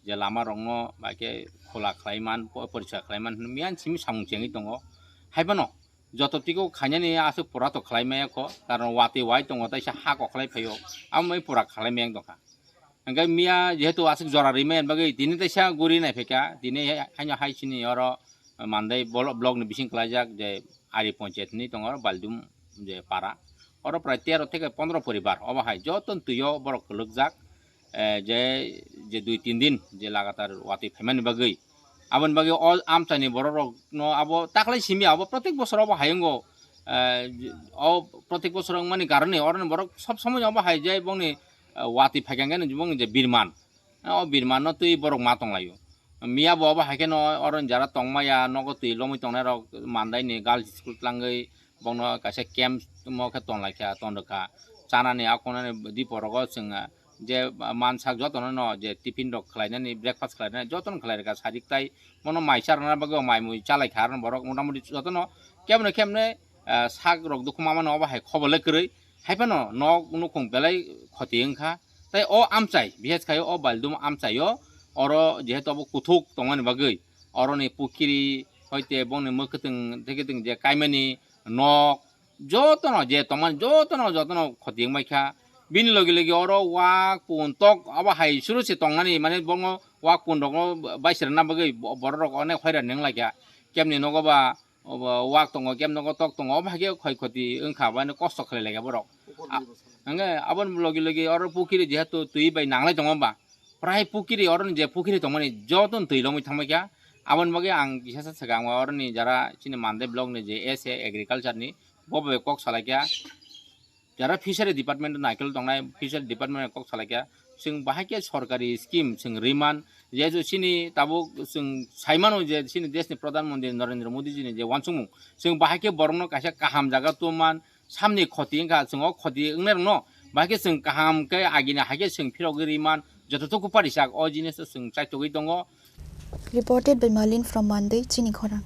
যে লামা রং বাইকে খোলা খাইমান পরিষ্কার খাইমান মিয়ান সিমি সামুচেঙ্গি দङ হাইবানো যতটিকো খাইনানি আসু পুরা তো খাইমায়াক কারণ ওয়াতি ওয়াই দङ তাইসা হা কখলাই ফাইও আমি পুরা খাইমায়াং দङা Angkai mia jehetu asik jora rimen bagai dini tesa guri nai feka dini hanya hai sini oro mandai blog ni bising kelajak je ari ponchayat ni tongor baldum je para oro prai 13 থেকে 15 পরিবার oba hai joton tuyo borok kelugjak je 2-3 din je lagatar wati pheman bagai abon bagai all amtani borok no abo taklai simi abo protek bosor oba hayengo o protek bosor mani karone oron borok sob somoy oba hai jai bongni wati phagangan jubong je birman o birman no tui borok ma tonglayo mia boba haken oron jara tongmaya nogo tui lomui tongnai rok mandai ni girls school tlangai bongno kaisa camp mo kha tonglakha tondaka chana ni akona ni diporogo singa je mansak jotono no je tiffin rok khlainani breakfast khlainani joton khlairka sadik tai mono maisar na bago maimui chalai kharan borok motamoti jotono kemne sak rok dukuma mano oba hai khobole krei haipano nok nukung belai khoti engkha তাই ও আমচাই বিশেষ খাই ও বালদুম আমচাইও or যেহেতু আবো কুথুক তংমানি বাগৈ অরনি পুকিরি হইতে বনে মকতং থেকে যে কাইমানি নক যতন যে তমান যতন ক্ষতি মাইখা বিনি লগে লগে অর ওয়াক পুন তক আবা হাই শুরুছে তংনানি মানে বঙ্গ ওয়াক পুন দङ বাইসের না বাগৈ বড় রক অনেক হয়রান নেং লাইকা কেমনি নগবা ওয়াক দङ কেম নগ তক দङ ভাগে ক্ষয় ক্ষতি ओंखाबानो কষ্ট খালাই লাগে বড় आङो आबन लगे लगे और पुखिरी जेहेतु तुई बाय नांलाय दङ बा प्राय पुखिरी अरनि जे पुखिरी दङनि जतन तुई लमै थांबायका आबन बगे आं बिसासा सगां अरनि जारा चिनि मानदे ब्लक नि जे एस ए एग्रीकल्चर नि बबे कक सालायका जारा फिशारि डिपार्टमेंट नायकेल दंनाय फिशारि डिपार्टमेंट कक सालायका जों बाहायके सरकारि स्किम जों रिमान जेजु चिनि ताबो जों साइमानो जे चिनि देशनि प्रधानमन्त्री नरेन्द्र मोदी जिनि जे वानसुमु जों बाहायके बरनो कासे काहाम जागा तुमान सामने खति इंगा जों खति इंने न बाहायके जों काहाम के आगिना हागे जों फिरगि रिमान जतथुकु पारिसाक अ जिनिस जों चाइतगै दङ Reported by Marlene from Monday, Chini Khorang.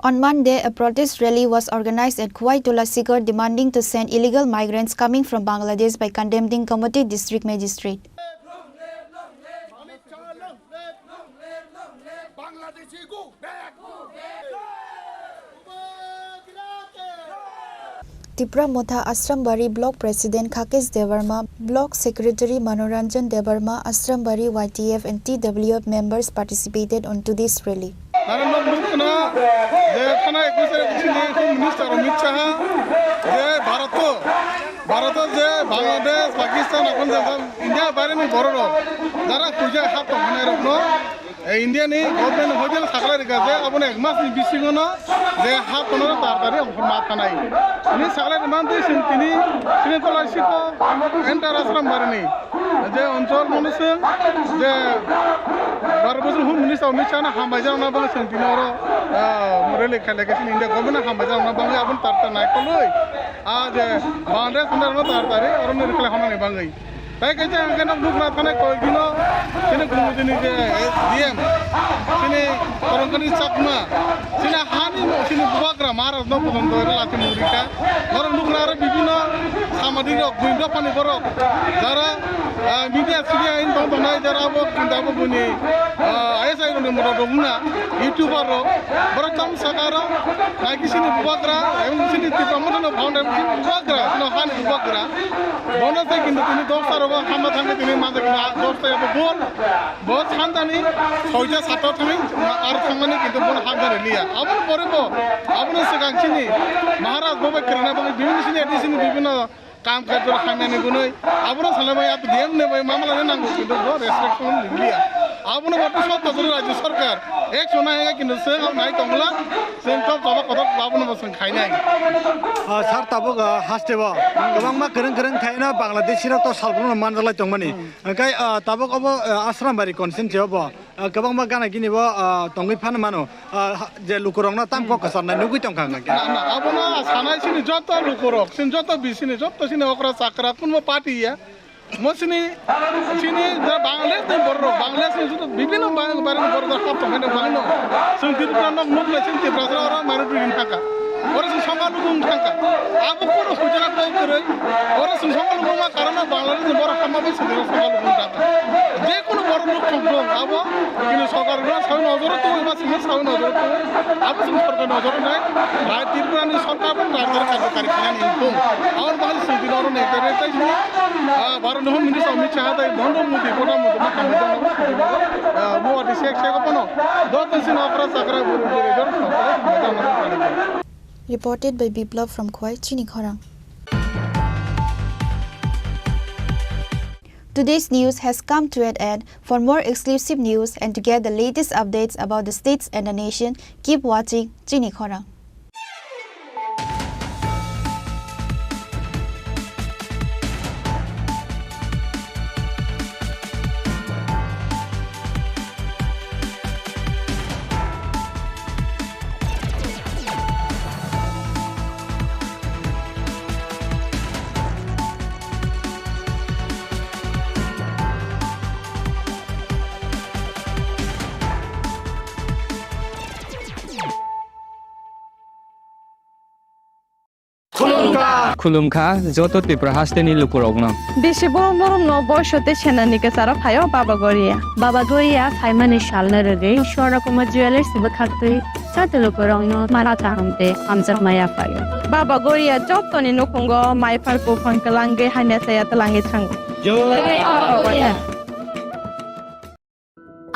On Monday, a protest rally was organized at Khwai Tola Sikar demanding to send illegal migrants coming from Bangladesh by condemning Committee District Magistrate. Tripura Motha Ashrambari Block President Khakesh Devarma, Block Secretary Manoranjan Devarma, Ashrambari YTF and TWF members participated on today's rally. Bharat J Bangladesh Pakistan upon India बारे में बड़ जरा पूजा हाथ तो India नहीं government hotel Sakla Rica जे अपन एक मास नि बिसिगनो जे हाथ तो तारतारि मा थानाय नि साकला मान दे सिंतिनि सिनि कलासिको एंटार आश्रम बारनि जे अंचल मनसे जे 12 বছর হোম মিনিস্টার মিছানা হামাইজানা বাং सिंतिनो रेले खालेगासिनो इंडिया गवर्नमेंट हामाइजाना बां अपन तारता नायकलय आज बांद्राय सुंदर तारतारि और ने रखले हमाने बांगै ताई कैसे अंगना दुखना थाने कोई दिनो सिने गुमुजनि जे डीएम सिने करंकनि चकमा सिने हानि सिने बुबाग्रा महाराज न पदन दरे लाति मुरिका और दुखना आरो बिभिन्न सामाजिक गुइन्दो पानि बरक जारा मीडिया सिडिया इन दं दंनाय जारा बो किंदाबो बुनि आइएसआई ने मदद दंना यूट्यूबर बर कम सगारा नाइकी सिने बुबाग्रा एवं सिने तिप्रमदन फाउंडर बुबाग्रा न हानि बुबाग्रा बनते किन्तु तिनि दस्तार हामा थांगे तिनि माजे दस्ता बोल बहुत शान्तानि सयजा सात थांगे आरो थांमानि किन्तु बन हागदार लिया आबन परेबो आबन सिगांसिनि महाराज बबे करना बबे बिभिन्न सिनि एडिसिनि बिभिन्न काम कार्य खामानि गुनै आबन सालाबाय आब देम ने बाय मामला ने नांगौ किन्तु बो रेस्ट्रिक्शन लिया आबन बत सब तजर राज्य सरकार एक सना है किन्तु से नाय तंगला जों सब जाबा कदक आबन बसन खायनाय सार ताबो हास्टेबो गोबां मा गोरों गोरों थायना बांलादेशिरा तो सालब्रनो मानजालाय दंमानि ओंखाय ताबो कबो आश्रामबारि कनसेन्टियावबो गोबां मा गाना गिनिबो तंगै फान मानो जे लुकुरंना तामको कसारनाय नुगै तंखाङा आबना सानाय सिनि जत लुकुरक सिन जत बिसिनि जत सिनि अकरा साकरा कुनबो पार्टीया मसिनि सिनि बांग्लादेश नि बररो बांग्लादेश नि जुत बिभिन्न बारे बररो हाप तंगैना बांनो जों तिरपुरा नक नुब्ला सिन तिरपुरा आरो मारुटुइन थाका और जों समालुगुं थाका आबो कोन हुजना कय करे और जों समालुगुं मा कारण बांग्लादेश बर खामाबो सदर समालुगुं थाका जे कोन बर लोक दं आबो किनु सरकारना साव नजर तो एबा सिन साव नजर तो आबो जों सरकार नजर नाय राय तिरपुरानि सरकार राज्य कार्यकारी खानानि दं आउन बाल सिन और ने करे ताइनि भारत होम मिनिस्टार अमित शाह दाय धन्द मोदी कोना मत मा खामाजानो मो आदि शेख पनो दत सिन अपरा साकरा बुरु जर सरकार Reported by Biplav from Khwai, Chini Khorang. Today's news has come to an end. For more exclusive news and to get the latest updates about the states and the nation, keep watching Chini Khorang. खुलुमखा जत त्रिपुरा हास्टेनि लुकुरगनो বেশি বড় বড় বয়সতে সেনানিকে সারা ফাইও বাবা গরিয়া ফাইমানে শালনা রে সরকমা jewellers বখাতই সাতে লোকরংনো মারাতা আমতে আমজা মায়া পায় বাবা গরিয়া যতনি নকুঙ্গ মাইফার কো ফনকলাঙ্গে হানে সায়াত লাঙ্গে থাঙ্গ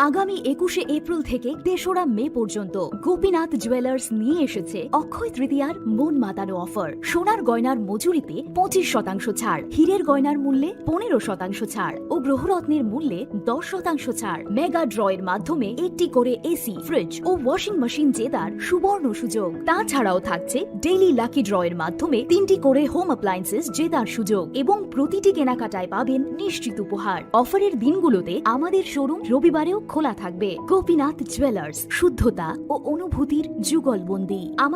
আগামী 21শে এপ্রিল থেকে 3রা মে পর্যন্ত গোপীনাথ জুয়েলার্স নিয়ে এসেছে অক্ষয় তৃতীয়ার মন মাতানো অফার। সোনার গয়নার মজুরিতে 25% ছাড়, হীরের গয়নার মূল্যে 15% ছাড় ও গ্রহরত্নের মূল্যে 10% ছাড়। মেগা ড্রয়ের মাধ্যমে একটি করে এসি, ফ্রিজ ও ওয়াশিং মেশিন জেতার সুবর্ণ সুযোগ। তাছাড়াও থাকছে ডেইলি লাকি ড্রয়ের মাধ্যমে 3টি করে হোম অ্যাপ্লায়েন্সেস জেতার সুযোগ এবং প্রতিটি কেনাকাটায় পাবেন নিশ্চিত উপহার। অফারের দিনগুলোতে আমাদের শোরুম রবিবারেও খোলা থাকবে। গোপীনাথ জুয়েলার্স, শুদ্ধতা ও অনুভূতির যুগলবন্দী। আমাদের